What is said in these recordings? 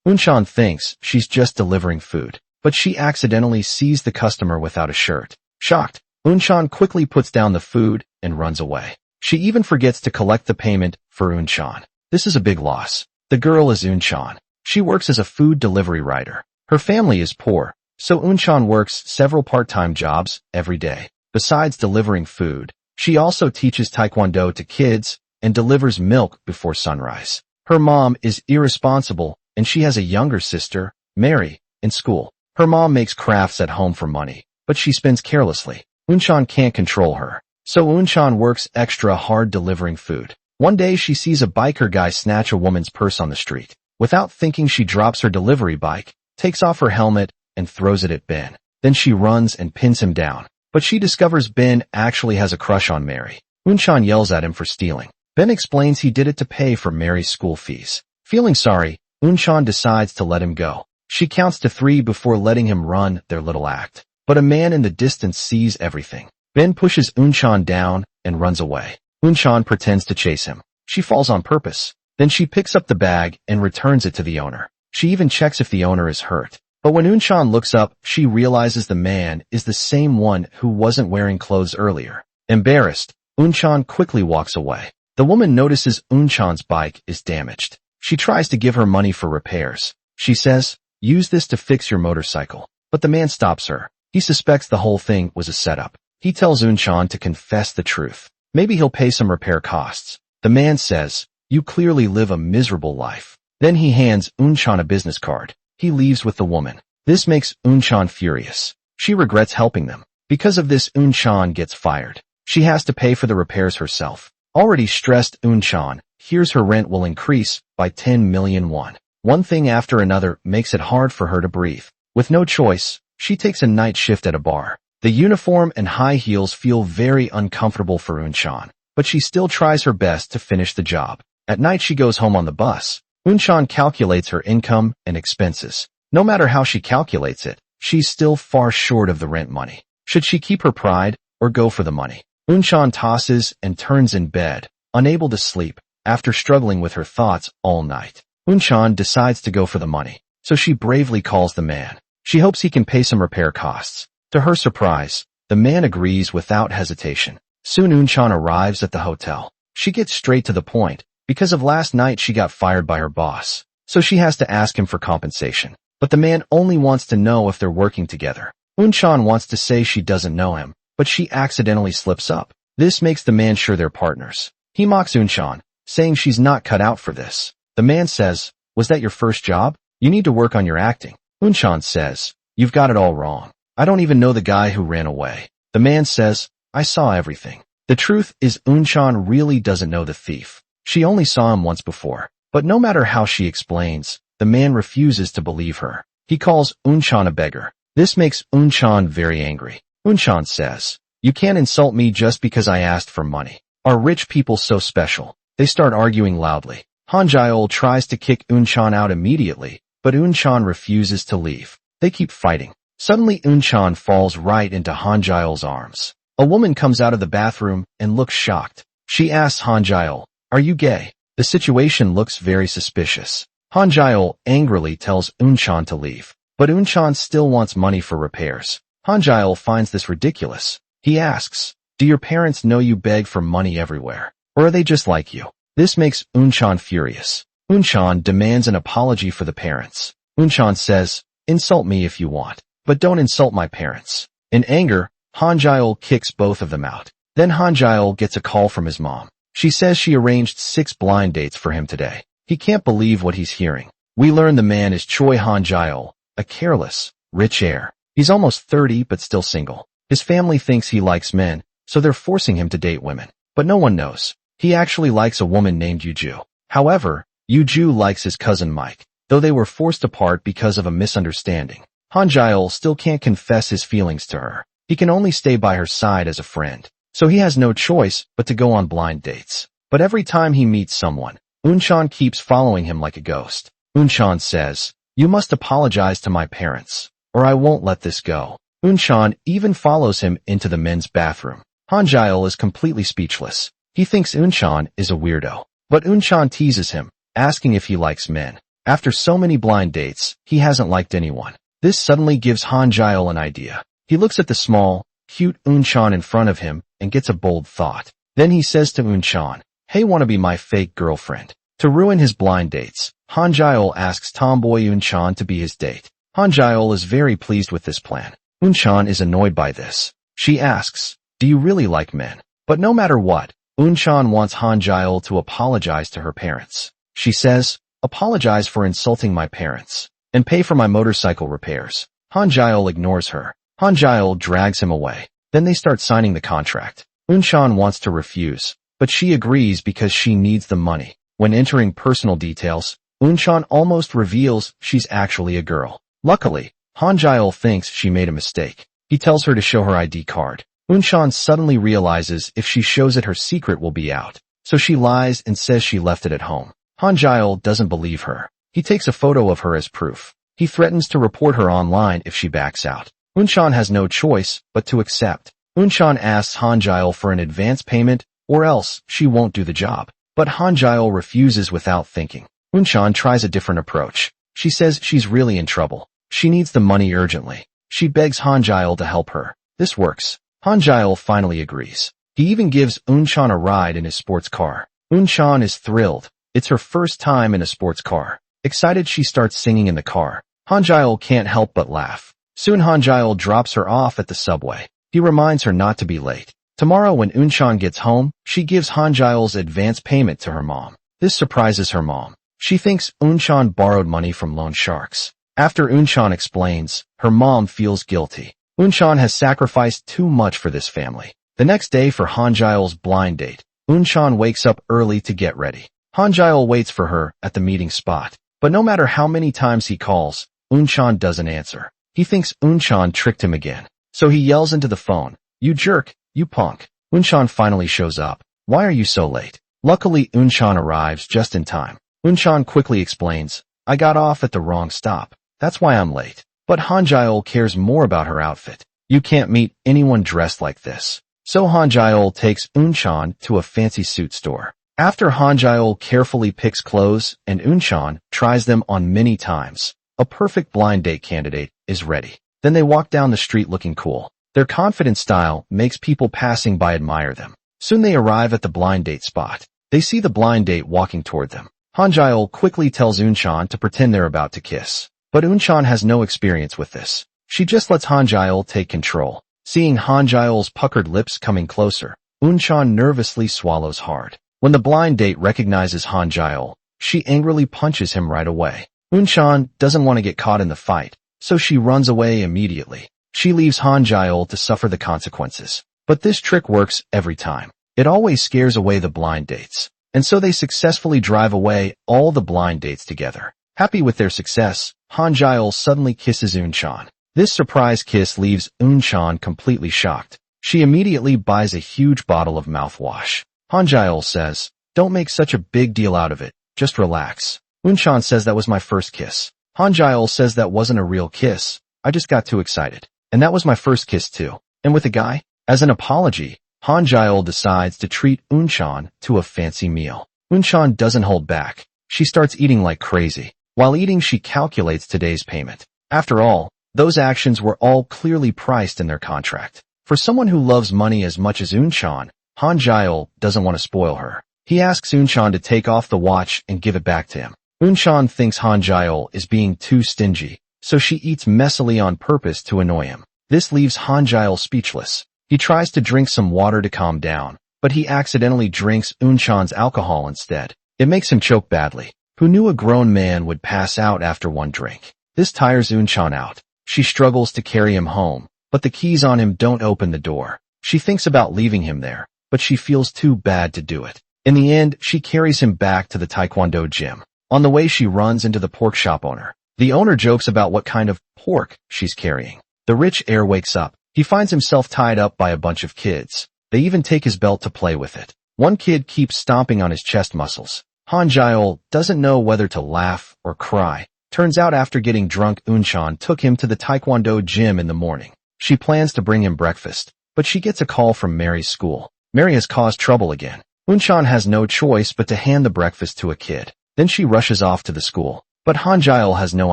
Unshan thinks she's just delivering food, but she accidentally sees the customer without a shirt. Shocked, Unshan quickly puts down the food and runs away. She even forgets to collect the payment for Unshan. This is a big loss. The girl is Unshan. She works as a food delivery rider. Her family is poor, so Unshan works several part-time jobs every day. Besides delivering food, she also teaches taekwondo to kids and delivers milk before sunrise. Her mom is irresponsible, and she has a younger sister, Mary, in school. Her mom makes crafts at home for money, but she spends carelessly. Unshan can't control her, so Unshan works extra hard delivering food. One day she sees a biker guy snatch a woman's purse on the street. Without thinking, she drops her delivery bike, takes off her helmet, and throws it at Ben. Then she runs and pins him down. But she discovers Ben actually has a crush on Mary. Unshan yells at him for stealing. Ben explains he did it to pay for Mary's school fees. Feeling sorry, Unshan decides to let him go. She counts to 3 before letting him run their little act. But a man in the distance sees everything. Ben pushes Unshan down and runs away. Unshan pretends to chase him. She falls on purpose. Then she picks up the bag and returns it to the owner. She even checks if the owner is hurt. But when Unshan looks up, she realizes the man is the same one who wasn't wearing clothes earlier. Embarrassed, Unshan quickly walks away. The woman notices Unshan's bike is damaged. She tries to give her money for repairs. She says, "Use this to fix your motorcycle." But the man stops her. He suspects the whole thing was a setup. He tells Unshan to confess the truth. Maybe he'll pay some repair costs. The man says, "You clearly live a miserable life." Then he hands Unshan a business card. He leaves with the woman. This makes Unshan furious. She regrets helping them. Because of this, Unshan gets fired. She has to pay for the repairs herself. Already stressed, Unshan hears her rent will increase by 10 million won. One thing after another makes it hard for her to breathe. With no choice, she takes a night shift at a bar. The uniform and high heels feel very uncomfortable for Unshan, but she still tries her best to finish the job. At night she goes home on the bus. Unshan calculates her income and expenses. No matter how she calculates it, she's still far short of the rent money. Should she keep her pride or go for the money? Unshan tosses and turns in bed, unable to sleep, after struggling with her thoughts all night. Unshan decides to go for the money, so she bravely calls the man. She hopes he can pay some repair costs. To her surprise, the man agrees without hesitation. Soon Unshan arrives at the hotel. She gets straight to the point. Because of last night she got fired by her boss, so she has to ask him for compensation. But the man only wants to know if they're working together. Unshan wants to say she doesn't know him, but she accidentally slips up. This makes the man sure they're partners. He mocks Unshan, saying she's not cut out for this. The man says, "Was that your first job? You need to work on your acting." Unshan says, "You've got it all wrong. I don't even know the guy who ran away." The man says, "I saw everything." The truth is Unshan really doesn't know the thief. She only saw him once before. But no matter how she explains, the man refuses to believe her. He calls Unshan a beggar. This makes Unshan very angry. Unshan says, "You can't insult me just because I asked for money. Are rich people so special?" They start arguing loudly. Hanja tries to kick Unshan out immediately, but Unshan refuses to leave. They keep fighting. Suddenly Unshan falls right into Hanja's arms. A woman comes out of the bathroom and looks shocked. She asks Hanja, "Are you gay?" The situation looks very suspicious. Hanja angrily tells Unshan to leave, but Unshan still wants money for repairs. Hanja finds this ridiculous. He asks, "Do your parents know you beg for money everywhere? Or are they just like you?" This makes Unshan furious. Unshan demands an apology for the parents. Unshan says, "Insult me if you want, but don't insult my parents." In anger, Hanja kicks both of them out. Then Hanja gets a call from his mom. She says she arranged 6 blind dates for him today. He can't believe what he's hearing. We learn the man is Choi Hanja, a careless, rich heir. He's almost 30 but still single. His family thinks he likes men, so they're forcing him to date women. But no one knows. He actually likes a woman named Yuju. However, Yuju likes his cousin Mike, though they were forced apart because of a misunderstanding. Hanja still can't confess his feelings to her. He can only stay by her side as a friend. So he has no choice but to go on blind dates. But every time he meets someone, Unshan keeps following him like a ghost. Unshan says, "You must apologize to my parents, or I won't let this go." Unshan even follows him into the men's bathroom. Hanja is completely speechless. He thinks Unshan is a weirdo. But Unshan teases him, asking if he likes men. After so many blind dates, he hasn't liked anyone. This suddenly gives Hanja an idea. He looks at the small, cute Unan in front of him and gets a bold thought. Then he says to Unan, "Hey, wanna be my fake girlfriend?" To ruin his blind dates, Hanja asks tomboy Unan to be his date. Hanja is very pleased with this plan. Unan is annoyed by this. She asks, "Do you really like men?" But no matter what, Unan wants Hanja to apologize to her parents. She says, "Apologize for insulting my parents, and pay for my motorcycle repairs." Hanja ignores her. Hanja drags him away. Then they start signing the contract. Unan wants to refuse, but she agrees because she needs the money. When entering personal details, Unan almost reveals she's actually a girl. Luckily, Hanja thinks she made a mistake. He tells her to show her ID card. Unan suddenly realizes if she shows it her secret will be out, so she lies and says she left it at home. Hanja doesn't believe her. He takes a photo of her as proof. He threatens to report her online if she backs out. Unan has no choice but to accept. Unan asks Hanja for an advance payment or else she won't do the job. But Hanja refuses without thinking. Unan tries a different approach. She says she's really in trouble. She needs the money urgently. She begs Hanja to help her. This works. Hanja finally agrees. He even gives Unan a ride in his sports car. Unan is thrilled. It's her first time in a sports car. Excited, she starts singing in the car. Hanja can't help but laugh. Soon Hanja drops her off at the subway. He reminds her not to be late. Tomorrow when Unan gets home, she gives Hanja's advance payment to her mom. This surprises her mom. She thinks Unan borrowed money from loan sharks. After Unan explains, her mom feels guilty. Unan has sacrificed too much for this family. The next day for Hanja's blind date, Unan wakes up early to get ready. Hanja waits for her at the meeting spot. But no matter how many times he calls, Unan doesn't answer. He thinks Unan tricked him again. So he yells into the phone, "You jerk, you punk." Unan finally shows up. "Why are you so late?" Luckily, Unan arrives just in time. Unan quickly explains, "I got off at the wrong stop. That's why I'm late." But Hanja cares more about her outfit. "You can't meet anyone dressed like this." So Hanja takes Unan to a fancy suit store. After Hanja carefully picks clothes and Unan tries them on many times, a perfect blind date candidate is ready. Then they walk down the street looking cool. Their confident style makes people passing by admire them. Soon they arrive at the blind date spot. They see the blind date walking toward them. Hanja quickly tells Unan to pretend they're about to kiss. But Unan has no experience with this. She just lets Hanja take control. Seeing Hanja's puckered lips coming closer, Unan nervously swallows hard. When the blind date recognizes Hanja, she angrily punches him right away. Unan doesn't want to get caught in the fight, so she runs away immediately. She leaves Hanja to suffer the consequences. But this trick works every time. It always scares away the blind dates. And so they successfully drive away all the blind dates together. Happy with their success, Hanja suddenly kisses Unan. This surprise kiss leaves Unan completely shocked. She immediately buys a huge bottle of mouthwash. Hanja says, "Don't make such a big deal out of it. Just relax." Unan says, "That was my first kiss." Hanja says, "That wasn't a real kiss. I just got too excited. And that was my first kiss too. And with a guy?" As an apology, Hanja decides to treat Unan to a fancy meal. Unan doesn't hold back. She starts eating like crazy. While eating, she calculates today's payment. After all, those actions were all clearly priced in their contract. For someone who loves money as much as Unan, Hanja doesn't want to spoil her. He asks Unan to take off the watch and give it back to him. Unan thinks Hanja is being too stingy, so she eats messily on purpose to annoy him. This leaves Hanja speechless. He tries to drink some water to calm down, but he accidentally drinks Unan's alcohol instead. It makes him choke badly. Who knew a grown man would pass out after one drink? This tires Unan out. She struggles to carry him home, but the keys on him don't open the door. She thinks about leaving him there, but she feels too bad to do it. In the end, she carries him back to the taekwondo gym. On the way, she runs into the pork shop owner. The owner jokes about what kind of pork she's carrying. The rich heir wakes up. He finds himself tied up by a bunch of kids. They even take his belt to play with it. One kid keeps stomping on his chest muscles. Hanja doesn't know whether to laugh or cry. Turns out after getting drunk, Unan took him to the taekwondo gym in the morning. She plans to bring him breakfast, but she gets a call from Mary's school. Mary has caused trouble again. Unan has no choice but to hand the breakfast to a kid. Then she rushes off to the school. But Hanja has no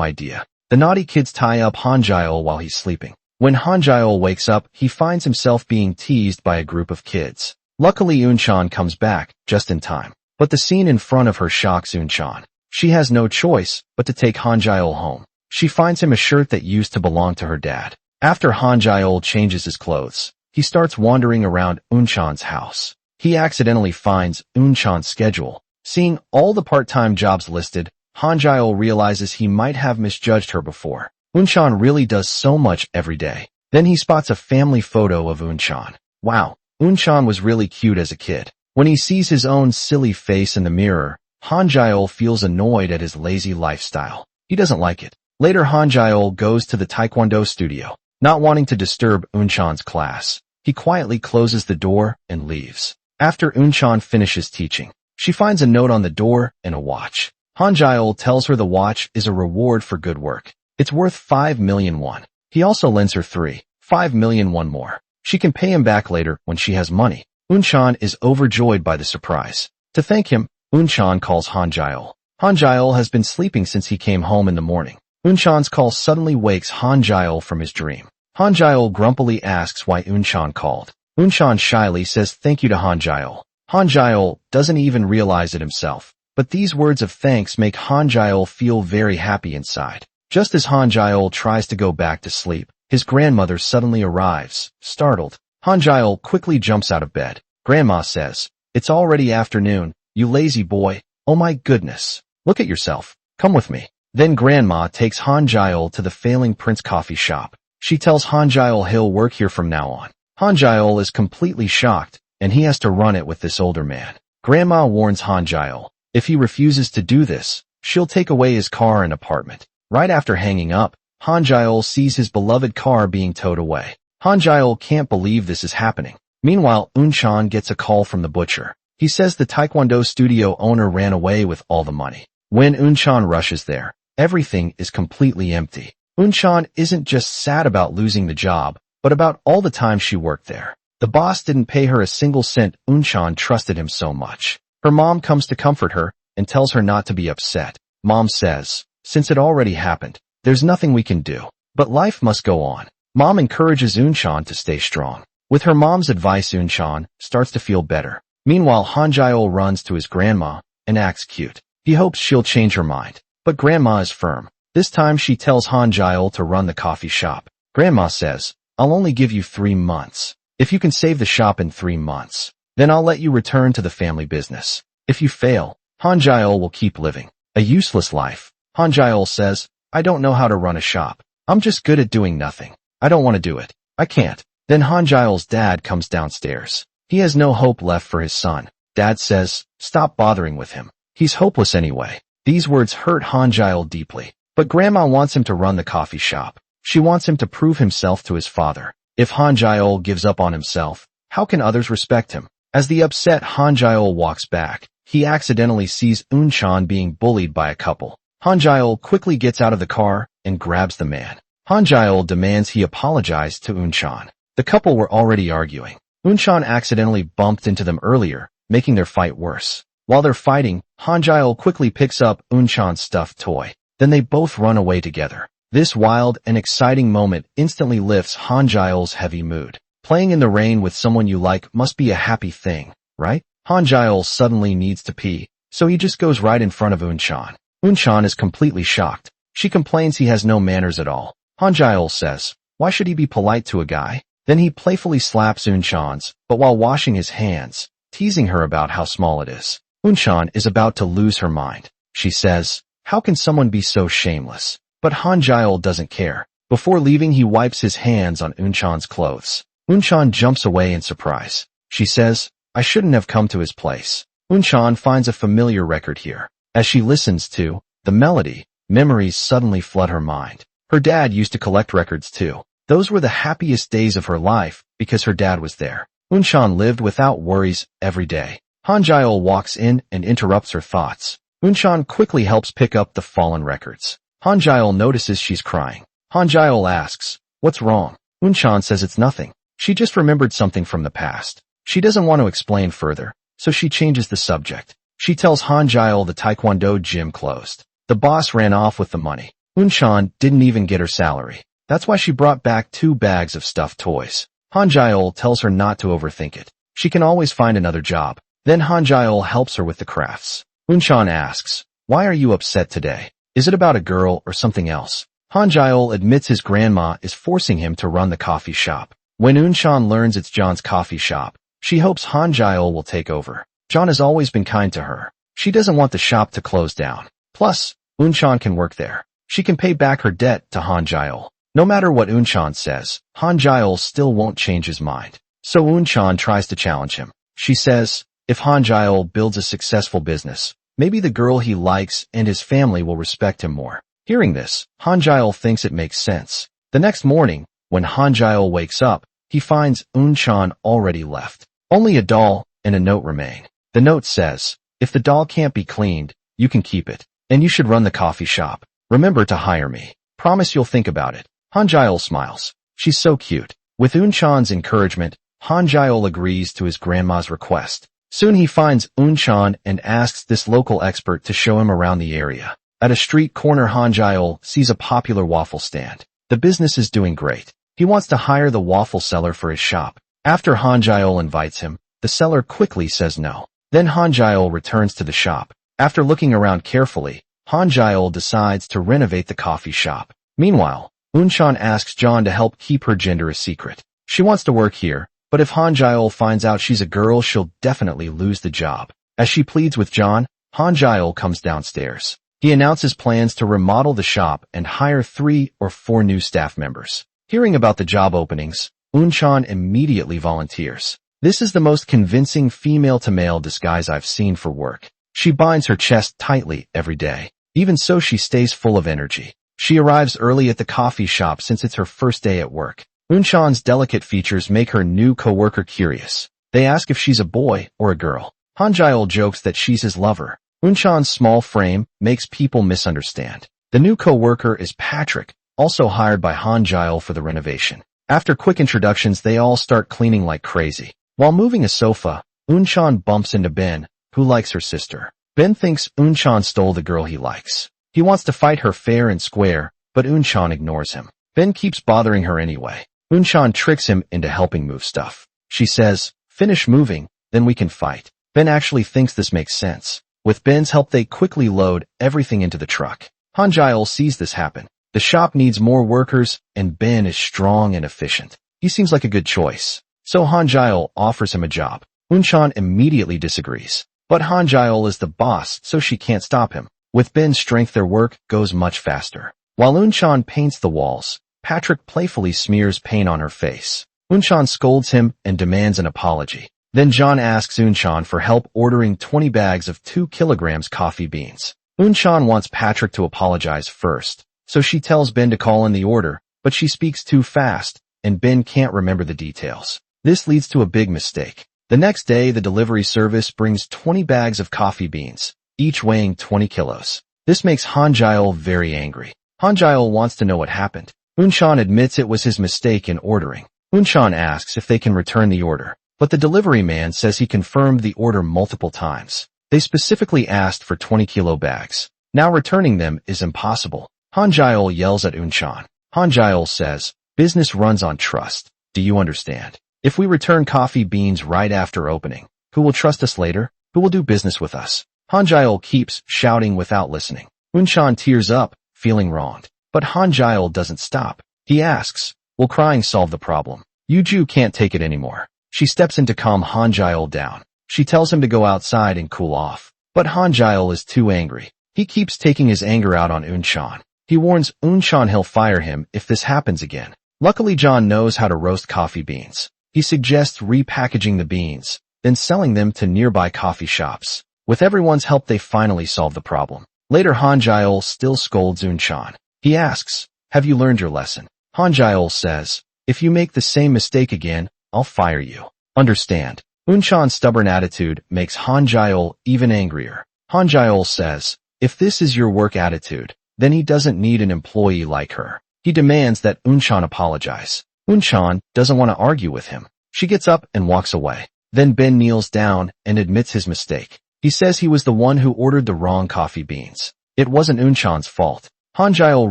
idea. The naughty kids tie up Hanja while he's sleeping. When Hanja wakes up, he finds himself being teased by a group of kids. Luckily Unan comes back, just in time. But the scene in front of her shocks Unan. She has no choice but to take Hanja home. She finds him a shirt that used to belong to her dad. After Hanja changes his clothes, he starts wandering around Unan's house. He accidentally finds Unan's schedule. Seeing all the part-time jobs listed, Hanja realizes he might have misjudged her before. Unan really does so much every day. Then he spots a family photo of Unan. Wow, Unan was really cute as a kid. When he sees his own silly face in the mirror, Hanja feels annoyed at his lazy lifestyle. He doesn't like it. Later Hanja goes to the taekwondo studio. Not wanting to disturb Unan's class, he quietly closes the door and leaves. After Unan finishes teaching, she finds a note on the door and a watch. Hanja tells her the watch is a reward for good work. It's worth 5 million won. He also lends her 5 million won more. She can pay him back later when she has money. Unan is overjoyed by the surprise. To thank him, Unan calls Hanja. Hanja has been sleeping since he came home in the morning. Unan's call suddenly wakes Hanja from his dream. Hanja grumpily asks why Unan called. Unan shyly says thank you to Hanja. Hanja doesn't even realize it himself. But these words of thanks make Hanja feel very happy inside. Just as Hanja tries to go back to sleep, his grandmother suddenly arrives. Startled, Hanja quickly jumps out of bed. Grandma says, "It's already afternoon, you lazy boy. Oh my goodness. Look at yourself. Come with me." Then Grandma takes Hanja to the Failing Prince coffee shop. She tells Hanja he'll work here from now on. Hanja is completely shocked, and he has to run it with this older man. Grandma warns Hanja, if he refuses to do this, she'll take away his car and apartment. Right after hanging up, Hanja sees his beloved car being towed away. Hanja can't believe this is happening. Meanwhile, Unan gets a call from the butcher. He says the taekwondo studio owner ran away with all the money. When Unan rushes there, everything is completely empty. Unan isn't just sad about losing the job, but about all the time she worked there. The boss didn't pay her a single cent. Unan trusted him so much. Her mom comes to comfort her and tells her not to be upset. Mom says, since it already happened, there's nothing we can do. But life must go on. Mom encourages Unan to stay strong. With her mom's advice, Unan starts to feel better. Meanwhile, Hanja runs to his grandma and acts cute. He hopes she'll change her mind. But Grandma is firm. This time she tells Hanja to run the coffee shop. Grandma says, I'll only give you 3 months. If you can save the shop in 3 months, then I'll let you return to the family business. If you fail, Hanja will keep living a useless life. Hanja says, I don't know how to run a shop. I'm just good at doing nothing. I don't want to do it. I can't. Then Hanja's dad comes downstairs. He has no hope left for his son. Dad says, stop bothering with him. He's hopeless anyway. These words hurt Hanja deeply. But Grandma wants him to run the coffee shop. She wants him to prove himself to his father. If Hanja gives up on himself, how can others respect him? As the upset Hanja walks back, he accidentally sees Unan being bullied by a couple. Hanja quickly gets out of the car and grabs the man. Hanja demands he apologize to Unan. The couple were already arguing. Unan accidentally bumped into them earlier, making their fight worse. While they're fighting, Hanja quickly picks up Unan's stuffed toy. Then they both run away together. This wild and exciting moment instantly lifts Hanja's heavy mood. Playing in the rain with someone you like must be a happy thing, right? Hanja suddenly needs to pee, so he just goes right in front of Unan. Unan is completely shocked. She complains he has no manners at all. Hanja says, why should he be polite to a guy? Then he playfully slaps Unan's, but while washing his hands, teasing her about how small it is. Unan is about to lose her mind. She says, how can someone be so shameless? But Hanja doesn't care. Before leaving, he wipes his hands on Unan's clothes. Unan jumps away in surprise. She says, I shouldn't have come to his place. Unan finds a familiar record here. As she listens to the melody, memories suddenly flood her mind. Her dad used to collect records too. Those were the happiest days of her life because her dad was there. Unan lived without worries every day. Hanja walks in and interrupts her thoughts. Unan quickly helps pick up the fallen records. Hanja notices she's crying. Hanja asks, what's wrong? Unan says it's nothing. She just remembered something from the past. She doesn't want to explain further, so she changes the subject. She tells Hanja the taekwondo gym closed. The boss ran off with the money. Unan didn't even get her salary. That's why she brought back 2 bags of stuffed toys. Hanja tells her not to overthink it. She can always find another job. Then Hanja helps her with the crafts. Unan asks, "Why are you upset today? Is it about a girl or something else?" Hanja admits his grandma is forcing him to run the coffee shop. When Unan learns it's John's coffee shop, she hopes Hanja will take over. John has always been kind to her. She doesn't want the shop to close down. Plus, Unan can work there. She can pay back her debt to Hanja. No matter what Unan says, Hanja still won't change his mind. So Unan tries to challenge him. She says, if Hanja builds a successful business, maybe the girl he likes and his family will respect him more. Hearing this, Hanja thinks it makes sense. The next morning, when Hanja wakes up, he finds Unan already left. Only a doll and a note remain. The note says, if the doll can't be cleaned, you can keep it. And you should run the coffee shop. Remember to hire me. Promise you'll think about it. Hanja smiles. She's so cute. With Unan's encouragement, Hanja agrees to his grandma's request. Soon he finds Unan and asks this local expert to show him around the area. At a street corner, Hanja sees a popular waffle stand. The business is doing great. He wants to hire the waffle seller for his shop. After Hanja invites him, the seller quickly says no. Then Hanja returns to the shop. After looking around carefully, Hanja decides to renovate the coffee shop. Meanwhile, Unan asks John to help keep her gender a secret. She wants to work here, but if Hanja finds out she's a girl, she'll definitely lose the job. As she pleads with John, Hanja comes downstairs. He announces plans to remodel the shop and hire 3 or 4 new staff members. Hearing about the job openings, Unan immediately volunteers. This is the most convincing female-to-male disguise I've seen for work. She binds her chest tightly every day. Even so, she stays full of energy. She arrives early at the coffee shop since it's her first day at work. Unan's delicate features make her new coworker curious. They ask if she's a boy or a girl. Hanja jokes that she's his lover. Unan's small frame makes people misunderstand. The new coworker is Patrick, also hired by Hanja for the renovation. After quick introductions, they all start cleaning like crazy. While moving a sofa, Unan bumps into Ben, who likes her sister. Ben thinks Unan stole the girl he likes. He wants to fight her fair and square, but Unan ignores him. Ben keeps bothering her anyway. Unan tricks him into helping move stuff. She says, finish moving, then we can fight. Ben actually thinks this makes sense. With Ben's help, they quickly load everything into the truck. Hanja sees this happen. The shop needs more workers, and Ben is strong and efficient. He seems like a good choice. So Hanja offers him a job. Unan immediately disagrees. But Hanja is the boss, so she can't stop him. With Ben's strength, their work goes much faster. While Unan paints the walls, Patrick playfully smears paint on her face. Unan scolds him and demands an apology. Then John asks Unan for help ordering 20 bags of 2 kilograms coffee beans. Unan wants Patrick to apologize first, so she tells Ben to call in the order, but she speaks too fast, and Ben can't remember the details. This leads to a big mistake. The next day, the delivery service brings 20 bags of coffee beans, each weighing 20 kilos. This makes Hanja very angry. Hanja wants to know what happened. Unan admits it was his mistake in ordering. Unan asks if they can return the order, but the delivery man says he confirmed the order multiple times. They specifically asked for 20 kilo bags. Now returning them is impossible. Hanja yells at Unan. Hanja says, business runs on trust. Do you understand? If we return coffee beans right after opening, who will trust us later? Who will do business with us? Hanja keeps shouting without listening. Unan tears up, feeling wronged. But Hanja doesn't stop. He asks, will crying solve the problem? Yuju can't take it anymore. She steps in to calm Hanja down. She tells him to go outside and cool off. But Hanja is too angry. He keeps taking his anger out on Unan. He warns Unan he'll fire him if this happens again. Luckily, John knows how to roast coffee beans. He suggests repackaging the beans, then selling them to nearby coffee shops. With everyone's help, they finally solve the problem. Later, Hanja still scolds Unan. He asks, have you learned your lesson? Hanja says, if you make the same mistake again, I'll fire you. Understand? Unan's stubborn attitude makes Hanja even angrier. Hanja says, if this is your work attitude, then he doesn't need an employee like her. He demands that Unan apologize. Unan doesn't want to argue with him. She gets up and walks away. Then Ben kneels down and admits his mistake. He says he was the one who ordered the wrong coffee beans. It wasn't Unchan's fault. Hanja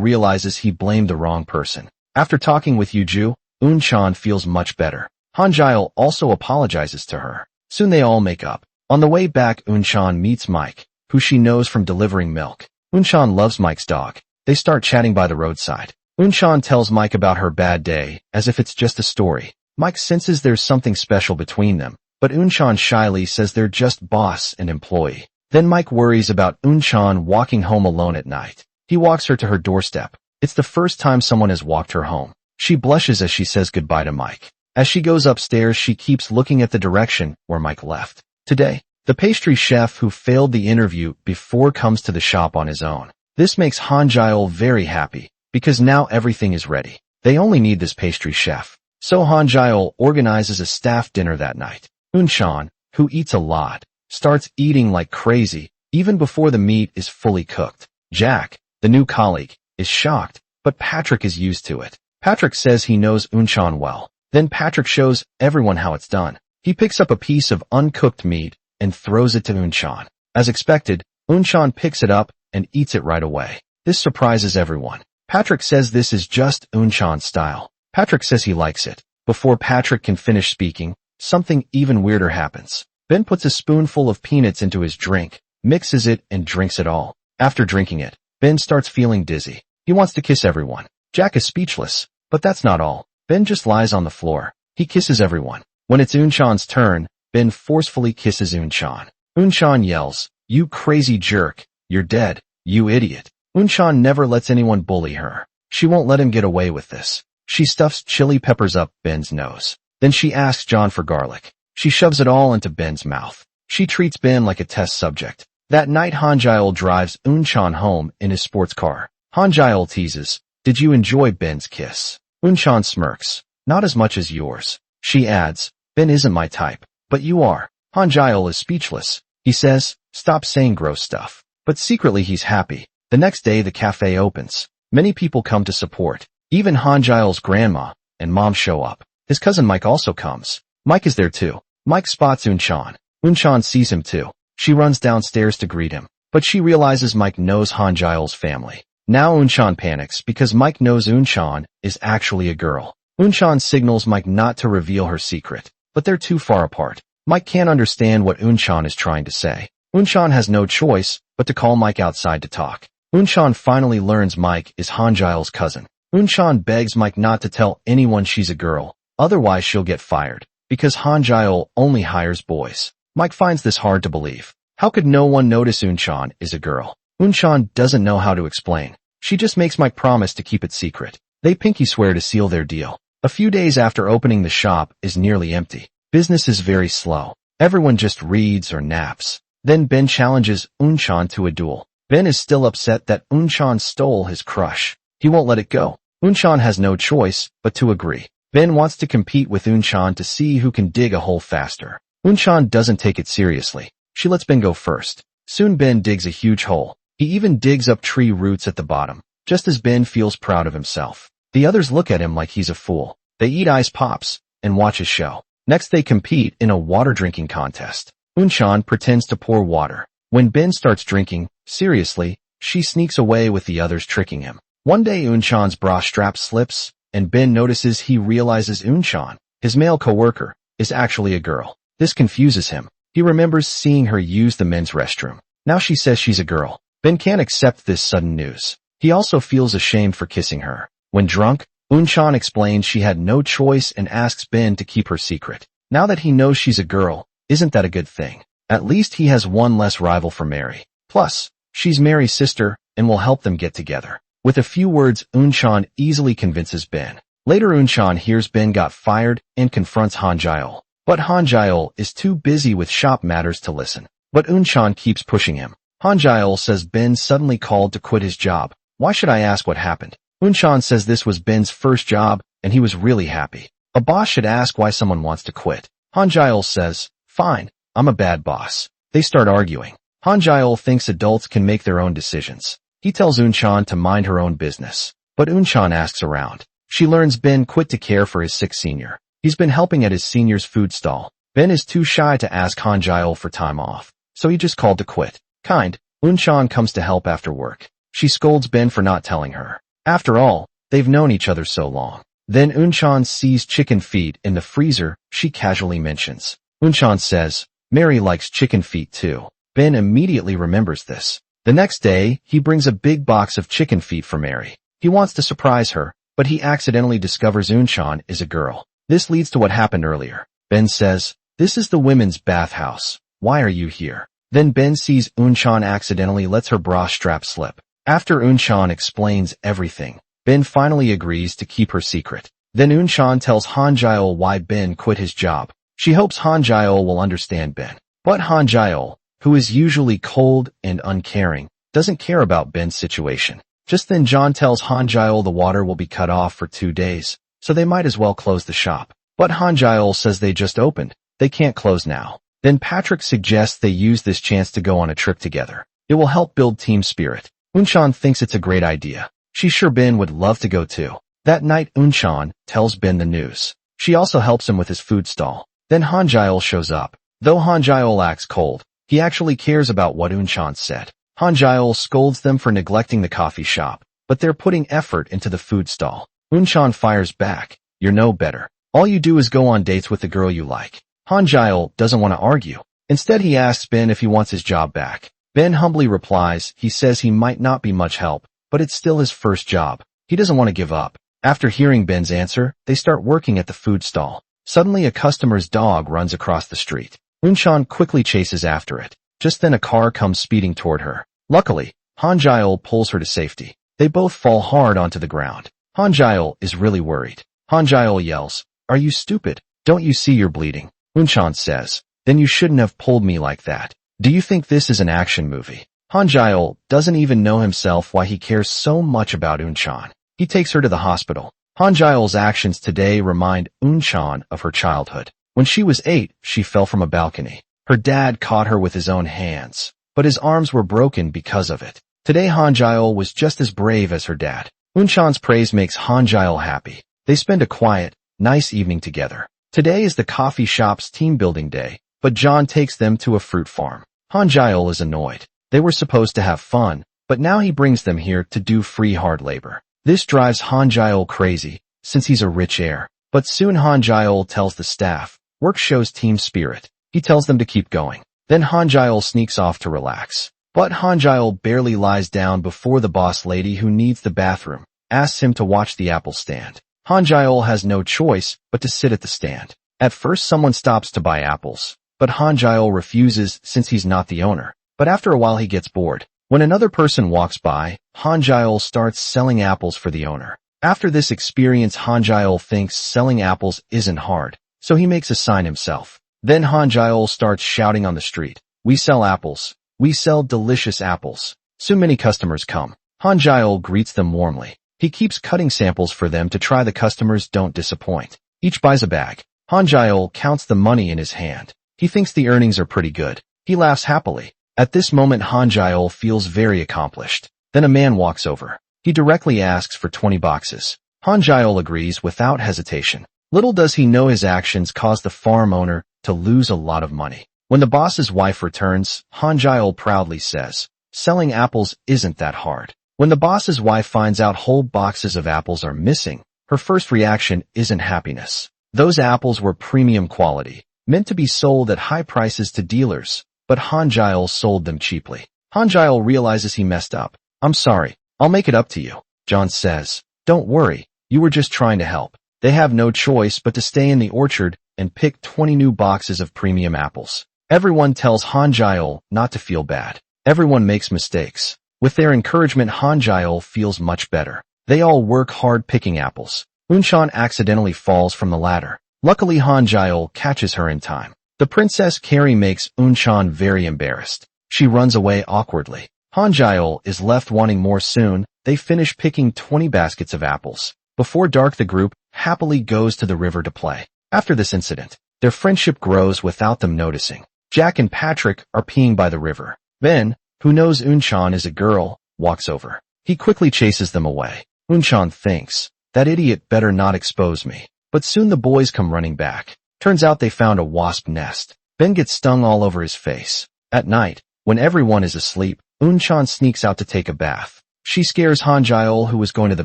realizes he blamed the wrong person. After talking with Yuju, Unchan feels much better. Hanja also apologizes to her. Soon they all make up. On the way back, Unchan meets Mike, who she knows from delivering milk. Unchan loves Mike's dog. They start chatting by the roadside. Unchan tells Mike about her bad day, as if it's just a story. Mike senses there's something special between them, but Unchan shyly says they're just boss and employee. Then Mike worries about Unchan walking home alone at night. He walks her to her doorstep. It's the first time someone has walked her home. She blushes as she says goodbye to Mike. As she goes upstairs, she keeps looking at the direction where Mike left. Today, the pastry chef who failed the interview before comes to the shop on his own. This makes Hanja very happy, because now everything is ready. They only need this pastry chef. So Hanja organizes a staff dinner that night. Unchan, who eats a lot, starts eating like crazy, even before the meat is fully cooked. Jack, the new colleague, is shocked, but Patrick is used to it. Patrick says he knows Unchan well. Then Patrick shows everyone how it's done. He picks up a piece of uncooked meat and throws it to Unchan. As expected, Unchan picks it up and eats it right away. This surprises everyone. Patrick says this is just Unchan's style. Patrick says he likes it. Before Patrick can finish speaking, something even weirder happens. Ben puts a spoonful of peanuts into his drink, mixes it, and drinks it all. After drinking it, Ben starts feeling dizzy. He wants to kiss everyone. Jack is speechless, but that's not all. Ben just lies on the floor. He kisses everyone. When it's Unchan's turn, Ben forcefully kisses Unchan. Unchan yells, "You crazy jerk, you're dead, you idiot." Unchan never lets anyone bully her. She won't let him get away with this. She stuffs chili peppers up Ben's nose. Then she asks John for garlic. She shoves it all into Ben's mouth. She treats Ben like a test subject. That night, Hanja drives Unchan home in his sports car. Hanja teases, "Did you enjoy Ben's kiss?" Unchan smirks, "Not as much as yours." She adds, "Ben isn't my type, but you are." Hanja is speechless. He says, "Stop saying gross stuff." But secretly he's happy. The next day the cafe opens. Many people come to support. Even Hanja's grandma and mom show up. His cousin Mike also comes. Mike is there too. Mike spots Unchan. Unchan sees him too. She runs downstairs to greet him, but she realizes Mike knows Hanja's family. Now Unchan panics because Mike knows Unchan is actually a girl. Unchan signals Mike not to reveal her secret, but they're too far apart. Mike can't understand what Unchan is trying to say. Unchan has no choice but to call Mike outside to talk. Unchan finally learns Mike is Hanja's cousin. Unchan begs Mike not to tell anyone she's a girl, otherwise she'll get fired, because Hanja only hires boys. Mike finds this hard to believe. How could no one notice Unchan is a girl? Unchan doesn't know how to explain. She just makes Mike promise to keep it secret. They pinky swear to seal their deal. A few days after opening, the shop is nearly empty. Business is very slow. Everyone just reads or naps. Then Ben challenges Unchan to a duel. Ben is still upset that Unchan stole his crush. He won't let it go. Unchan has no choice but to agree. Ben wants to compete with Unchan to see who can dig a hole faster. Unchan doesn't take it seriously. She lets Ben go first. Soon Ben digs a huge hole. He even digs up tree roots at the bottom, just as Ben feels proud of himself. The others look at him like he's a fool. They eat ice pops and watch his show. Next they compete in a water drinking contest. Unchan pretends to pour water. When Ben starts drinking, seriously, she sneaks away with the others, tricking him. One day Unchan's bra strap slips, and Ben notices he realizes Unchan, his male coworker, is actually a girl. This confuses him. He remembers seeing her use the men's restroom. Now she says she's a girl. Ben can't accept this sudden news. He also feels ashamed for kissing her. When drunk, Unchan explains she had no choice and asks Ben to keep her secret. Now that he knows she's a girl, isn't that a good thing? At least he has one less rival for Mary. Plus, she's Mary's sister and will help them get together. With a few words, Unchan easily convinces Ben. Later Unchan hears Ben got fired and confronts Hanja. But Hanja is too busy with shop matters to listen. But Unchan keeps pushing him. Hanja says Ben suddenly called to quit his job. Why should I ask what happened? Unchan says this was Ben's first job and he was really happy. A boss should ask why someone wants to quit. Hanja says, "Fine, I'm a bad boss." They start arguing. Hanja thinks adults can make their own decisions. He tells Unchan to mind her own business. But Unchan asks around. She learns Ben quit to care for his sick senior. He's been helping at his senior's food stall. Ben is too shy to ask Hanja for time off, so he just called to quit. Kind, Unan comes to help after work. She scolds Ben for not telling her. After all, they've known each other so long. Then Unan sees chicken feet in the freezer she casually mentions. Unan says, Mary likes chicken feet too. Ben immediately remembers this. The next day, he brings a big box of chicken feet for Mary. He wants to surprise her, but he accidentally discovers Unan is a girl. This leads to what happened earlier. Ben says, this is the women's bathhouse. Why are you here? Then Ben sees Unan accidentally lets her bra strap slip. After Unan explains everything, Ben finally agrees to keep her secret. Then Unan tells Hanja why Ben quit his job. She hopes Hanja will understand Ben. But Hanja, who is usually cold and uncaring, doesn't care about Ben's situation. Just then John tells Hanja the water will be cut off for 2 days, so they might as well close the shop. But Hanja says they just opened. They can't close now. Then Patrick suggests they use this chance to go on a trip together. It will help build team spirit. Unan thinks it's a great idea. She's sure Ben would love to go too. That night Unan tells Ben the news. She also helps him with his food stall. Then Hanja shows up. Though Hanja acts cold, he actually cares about what Unan said. Hanja scolds them for neglecting the coffee shop, but they're putting effort into the food stall. Unan fires back. You're no better. All you do is go on dates with the girl you like. Hanja doesn't want to argue. Instead he asks Ben if he wants his job back. Ben humbly replies he says he might not be much help, but it's still his first job. He doesn't want to give up. After hearing Ben's answer, they start working at the food stall. Suddenly a customer's dog runs across the street. Unan quickly chases after it. Just then a car comes speeding toward her. Luckily, Hanja pulls her to safety. They both fall hard onto the ground. Hanja is really worried. Hanja yells, "Are you stupid? Don't you see you're bleeding?" Unan says, "Then you shouldn't have pulled me like that. Do you think this is an action movie?" Hanja doesn't even know himself why he cares so much about Unan. He takes her to the hospital. Hanja's actions today remind Unan of her childhood. When she was 8, she fell from a balcony. Her dad caught her with his own hands, but his arms were broken because of it. Today Hanja was just as brave as her dad. Unan's praise makes Hanja happy. They spend a quiet, nice evening together. Today is the coffee shop's team building day, but John takes them to a fruit farm. Hanja is annoyed. They were supposed to have fun, but now he brings them here to do free hard labor. This drives Hanja crazy, since he's a rich heir. But soon Hanja tells the staff, work shows team spirit. He tells them to keep going. Then Hanja sneaks off to relax. But Hanja barely lies down before the boss lady who needs the bathroom asks him to watch the apple stand. Hanja has no choice but to sit at the stand. At first someone stops to buy apples, but Hanja refuses since he's not the owner. But after a while he gets bored. When another person walks by, Hanja starts selling apples for the owner. After this experience Hanja thinks selling apples isn't hard, so he makes a sign himself. Then Hanja starts shouting on the street, "We sell apples. We sell delicious apples." Soon many customers come. Hanja greets them warmly. He keeps cutting samples for them to try. The customers don't disappoint. Each buys a bag. Hanja counts the money in his hand. He thinks the earnings are pretty good. He laughs happily. At this moment Hanja feels very accomplished. Then a man walks over. He directly asks for 20 boxes. Hanja agrees without hesitation. Little does he know his actions cause the farm owner to lose a lot of money. When the boss's wife returns, Hanja proudly says, "Selling apples isn't that hard." When the boss's wife finds out whole boxes of apples are missing, her first reaction isn't happiness. Those apples were premium quality, meant to be sold at high prices to dealers, but Hanja sold them cheaply. Hanja realizes he messed up. "I'm sorry. I'll make it up to you." John says, "Don't worry. You were just trying to help." They have no choice but to stay in the orchard and pick 20 new boxes of premium apples. Everyone tells Hanja not to feel bad. Everyone makes mistakes. With their encouragement Hanja feels much better. They all work hard picking apples. Unan accidentally falls from the ladder. Luckily Hanja catches her in time. The Princess Carrie makes Unan very embarrassed. She runs away awkwardly. Hanja is left wanting more. Soon, they finish picking 20 baskets of apples. Before dark the group happily goes to the river to play. After this incident, their friendship grows without them noticing. Jack and Patrick are peeing by the river. Ben, who knows Unan is a girl, walks over. He quickly chases them away. Unan thinks, "That idiot better not expose me." But soon the boys come running back. Turns out they found a wasp nest. Ben gets stung all over his face. At night, when everyone is asleep, Unchan sneaks out to take a bath. She scares Hanja, who was going to the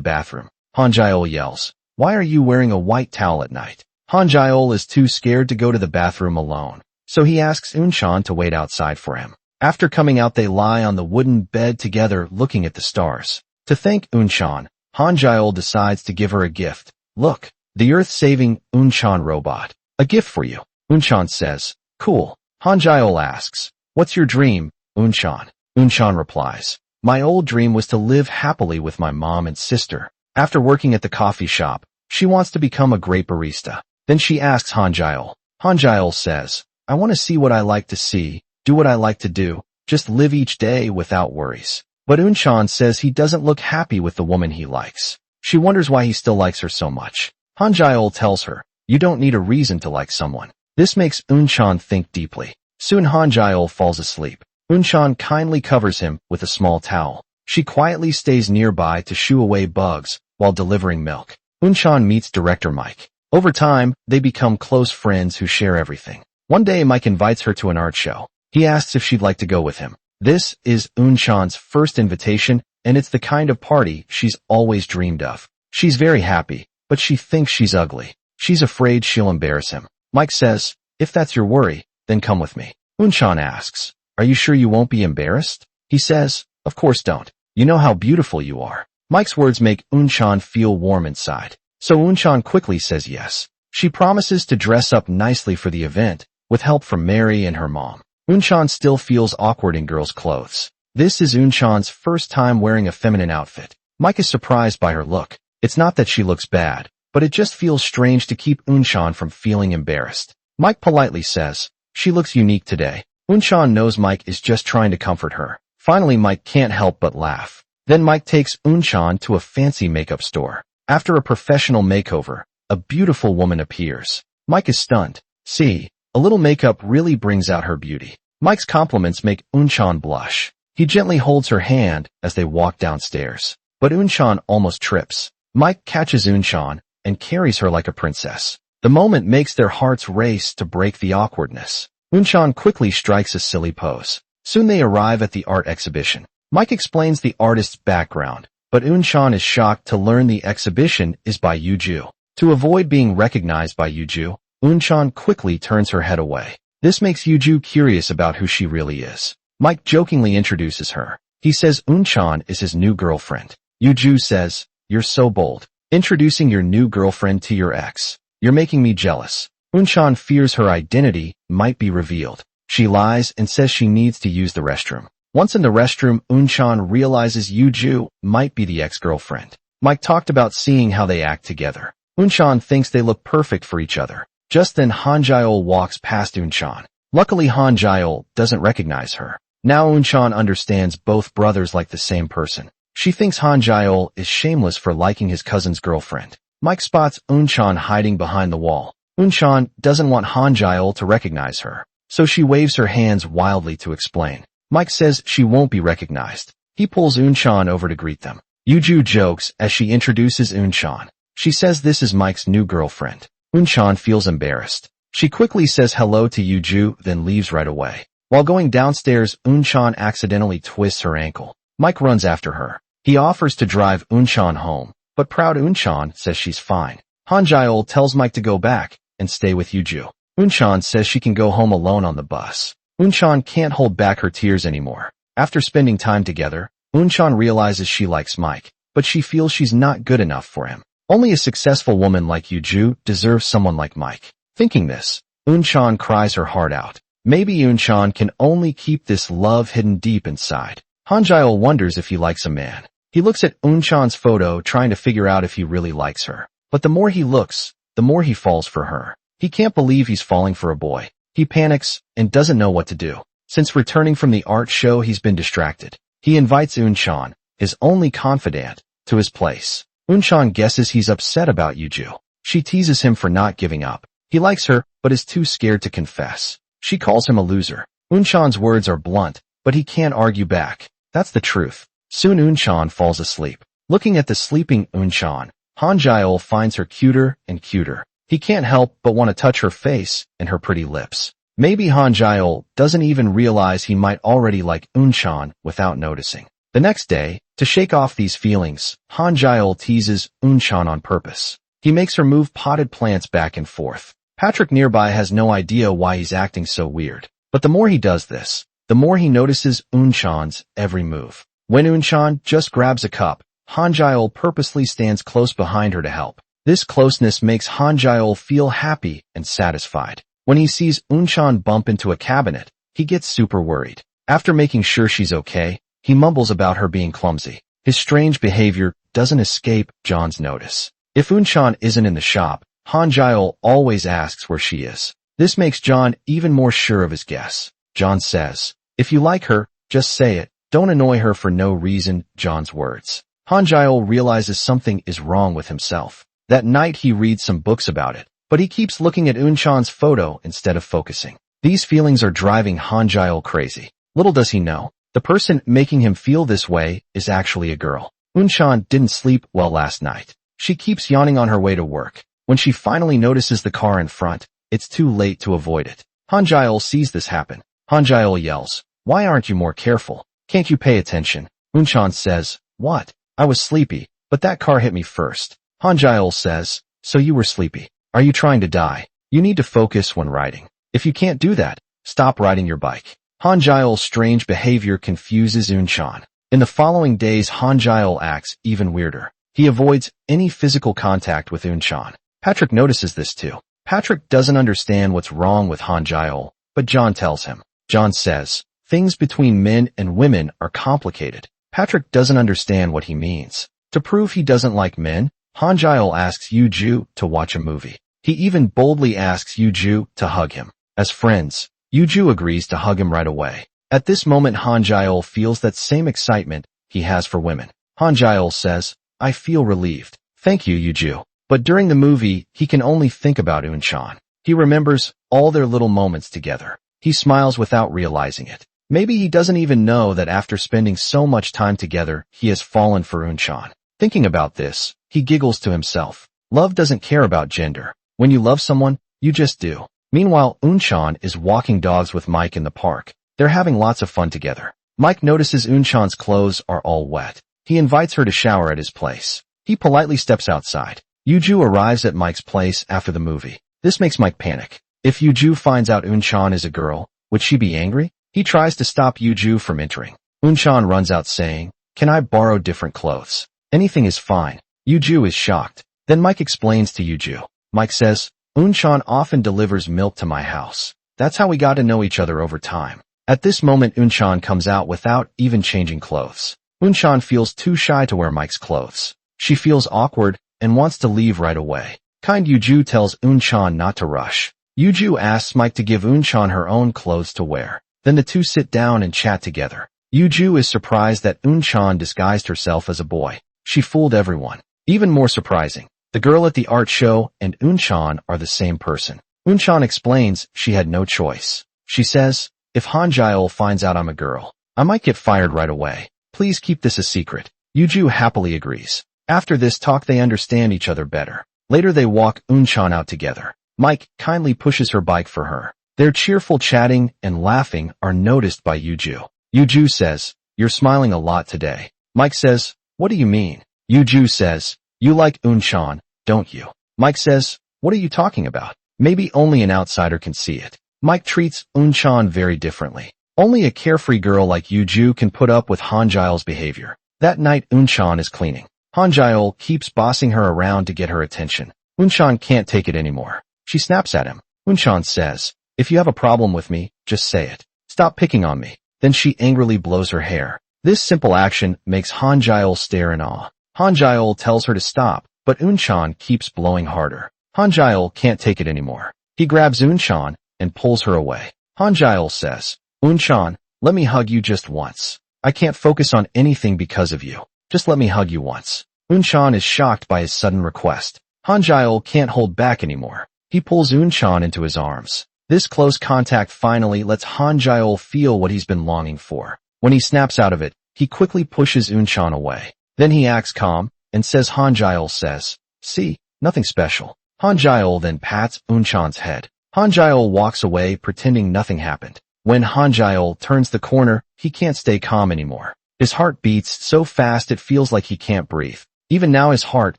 bathroom. Hanja yells, "Why are you wearing a white towel at night?" Hanja is too scared to go to the bathroom alone, so he asks Unchan to wait outside for him. After coming out, they lie on the wooden bed together looking at the stars. To thank Unchan, Hanja decides to give her a gift. "Look, the Earth-saving Unchan robot. A gift for you." Unchan says, "Cool." Hanja asks, "What's your dream, Unchan?" Unchan replies, "My old dream was to live happily with my mom and sister. After working at the coffee shop, she wants to become a great barista." Then she asks Hanja. Hanja says, "I want to see what I like to see, do what I like to do, just live each day without worries." But Unchan says he doesn't look happy with the woman he likes. She wonders why he still likes her so much. Hanja tells her, "You don't need a reason to like someone." This makes Unchan think deeply. Soon Hanja falls asleep. Unchan kindly covers him with a small towel. She quietly stays nearby to shoo away bugs while delivering milk. Unchan meets director Mike. Over time, they become close friends who share everything. One day Mike invites her to an art show. He asks if she'd like to go with him. This is Unchan's first invitation, and it's the kind of party she's always dreamed of. She's very happy, but she thinks she's ugly. She's afraid she'll embarrass him. Mike says, "If that's your worry, then come with me." Unchan asks, "Are you sure you won't be embarrassed?" He says, "Of course don't. You know how beautiful you are." Mike's words make Unchan feel warm inside. So Unchan quickly says yes. She promises to dress up nicely for the event, with help from Mary and her mom. Unchan still feels awkward in girls' clothes. This is Unchan's first time wearing a feminine outfit. Mike is surprised by her look. It's not that she looks bad, but it just feels strange to keep Unchan from feeling embarrassed. Mike politely says, "She looks unique today." Unchan knows Mike is just trying to comfort her. Finally, Mike can't help but laugh. Then Mike takes Unchan to a fancy makeup store. After a professional makeover, a beautiful woman appears. Mike is stunned. See, a little makeup really brings out her beauty. Mike's compliments make Unchan blush. He gently holds her hand as they walk downstairs. But Unchan almost trips. Mike catches Unchan and carries her like a princess. The moment makes their hearts race to break the awkwardness. Unchan quickly strikes a silly pose. Soon they arrive at the art exhibition. Mike explains the artist's background, but Unchan is shocked to learn the exhibition is by Yuju. To avoid being recognized by Yuju, Unchan quickly turns her head away. This makes Yuju curious about who she really is. Mike jokingly introduces her. He says Unchan is his new girlfriend. Yuju says, "You're so bold. Introducing your new girlfriend to your ex. You're making me jealous." Unchan fears her identity might be revealed. She lies and says she needs to use the restroom. Once in the restroom, Unchan realizes Yuju might be the ex-girlfriend. Mike talked about seeing how they act together. Unchan thinks they look perfect for each other. Just then Hanja walks past Unchan. Luckily Hanja doesn't recognize her. Now Unchan understands both brothers like the same person. She thinks Hanja is shameless for liking his cousin's girlfriend. Mike spots Unchan hiding behind the wall. Unchan doesn't want Hanja to recognize her, so she waves her hands wildly to explain. Mike says she won't be recognized. He pulls Unchan over to greet them. Yuju jokes as she introduces Unchan. She says this is Mike's new girlfriend. Unchan feels embarrassed. She quickly says hello to Yuju, then leaves right away. While going downstairs, Unchan accidentally twists her ankle. Mike runs after her. He offers to drive Unchan home, but proud Unchan says she's fine. Hanja tells Mike to go back and stay with Yuju. Unchan says she can go home alone on the bus. Unchan can't hold back her tears anymore. After spending time together, Unchan realizes she likes Mike, but she feels she's not good enough for him. Only a successful woman like Yuju deserves someone like Mike. Thinking this, Unchan cries her heart out. Maybe Unchan can only keep this love hidden deep inside. Hanja wonders if he likes a man. He looks at Unchan's photo trying to figure out if he really likes her. But the more he looks, the more he falls for her. He can't believe he's falling for a boy. He panics and doesn't know what to do. Since returning from the art show, he's been distracted. He invites Unchan, his only confidant, to his place. Unchan guesses he's upset about Yuju. She teases him for not giving up. He likes her, but is too scared to confess. She calls him a loser. Unchan's words are blunt, but he can't argue back. That's the truth. Soon Unchan falls asleep. Looking at the sleeping Unchan, Hanja finds her cuter and cuter. He can't help but want to touch her face and her pretty lips. Maybe Hanja doesn't even realize he might already like Unchan without noticing. The next day, to shake off these feelings, Hanja teases Unchan on purpose. He makes her move potted plants back and forth. Patrick nearby has no idea why he's acting so weird. But the more he does this, the more he notices Unchan's every move. When Unchan just grabs a cup, Hanja purposely stands close behind her to help. This closeness makes Hanja feel happy and satisfied. When he sees Unchan bump into a cabinet, he gets super worried. After making sure she's okay, he mumbles about her being clumsy. His strange behavior doesn't escape John's notice. If Unchan isn't in the shop, Hanja always asks where she is. This makes John even more sure of his guess. John says, "If you like her, just say it. Don't annoy her for no reason." John's words. Hanja realizes something is wrong with himself. That night he reads some books about it, but he keeps looking at Unchan's photo instead of focusing. These feelings are driving Hanja crazy. Little does he know, the person making him feel this way is actually a girl. Unchan didn't sleep well last night. She keeps yawning on her way to work. When she finally notices the car in front, it's too late to avoid it. Hanja sees this happen. Hanja yells, "Why aren't you more careful? Can't you pay attention?" Unchan says, "What? I was sleepy, but that car hit me first." Hanja says, "So you were sleepy. Are you trying to die? You need to focus when riding. If you can't do that, stop riding your bike." Hanja's strange behavior confuses Unchan. In the following days, Hanja acts even weirder. He avoids any physical contact with Unchan. Patrick notices this too. Patrick doesn't understand what's wrong with Hanja, but John tells him. John says, "Things between men and women are complicated." Patrick doesn't understand what he means. To prove he doesn't like men, Hanja asks Yuju to watch a movie. He even boldly asks Yuju to hug him. As friends, Yuju agrees to hug him right away. At this moment, Hanja feels that same excitement he has for women. Hanja says, "I feel relieved. Thank you, Yuju." But during the movie, he can only think about Unchan. He remembers all their little moments together. He smiles without realizing it. Maybe he doesn't even know that after spending so much time together, he has fallen for Unchan. Thinking about this, he giggles to himself. Love doesn't care about gender. When you love someone, you just do. Meanwhile, Unchan is walking dogs with Mike in the park. They're having lots of fun together. Mike notices Unchan's clothes are all wet. He invites her to shower at his place. He politely steps outside. Yuju arrives at Mike's place after the movie. This makes Mike panic. If Yuju finds out Unchan is a girl, would she be angry? He tries to stop Yuju from entering. Unchan runs out saying, "Can I borrow different clothes? Anything is fine." Yuju is shocked. Then Mike explains to Yuju. Mike says, "Unchan often delivers milk to my house. That's how we got to know each other over time." At this moment, Unchan comes out without even changing clothes. Unchan feels too shy to wear Mike's clothes. She feels awkward and wants to leave right away. Kind Yuju tells Unchan not to rush. Yuju asks Mike to give Unchan her own clothes to wear. Then the two sit down and chat together. Yuju is surprised that Unchan disguised herself as a boy. She fooled everyone. Even more surprising, the girl at the art show and Unchan are the same person. Unchan explains she had no choice. She says, "If Hanja finds out I'm a girl, I might get fired right away. Please keep this a secret." Yuju happily agrees. After this talk, they understand each other better. Later they walk Unchan out together. Mike kindly pushes her bike for her. Their cheerful chatting and laughing are noticed by Yuju. Yuju says, "You're smiling a lot today." Mike says, "What do you mean?" Yuju says, "You like Unchan, don't you?" Mike says, "What are you talking about? Maybe only an outsider can see it." Mike treats Unchan very differently. Only a carefree girl like Yuju can put up with Hanja's behavior. That night, Unchan is cleaning. Hanja keeps bossing her around to get her attention. Unchan can't take it anymore. She snaps at him. Unchan says, "If you have a problem with me, just say it. Stop picking on me." Then she angrily blows her hair. This simple action makes Hanja stare in awe. Hanja tells her to stop, but Unchan keeps blowing harder. Hanja can't take it anymore. He grabs Unchan and pulls her away. Hanja says, "Unchan, let me hug you just once. I can't focus on anything because of you. Just let me hug you once." Unchan is shocked by his sudden request. Hanja can't hold back anymore. He pulls Unchan into his arms. This close contact finally lets Hanja feel what he's been longing for. When he snaps out of it, he quickly pushes Unchan away. Then he acts calm and says Hanja says, "See, nothing special." Hanja then pats Unchan's head. Hanja walks away pretending nothing happened. When Hanja turns the corner, he can't stay calm anymore. His heart beats so fast it feels like he can't breathe. Even now his heart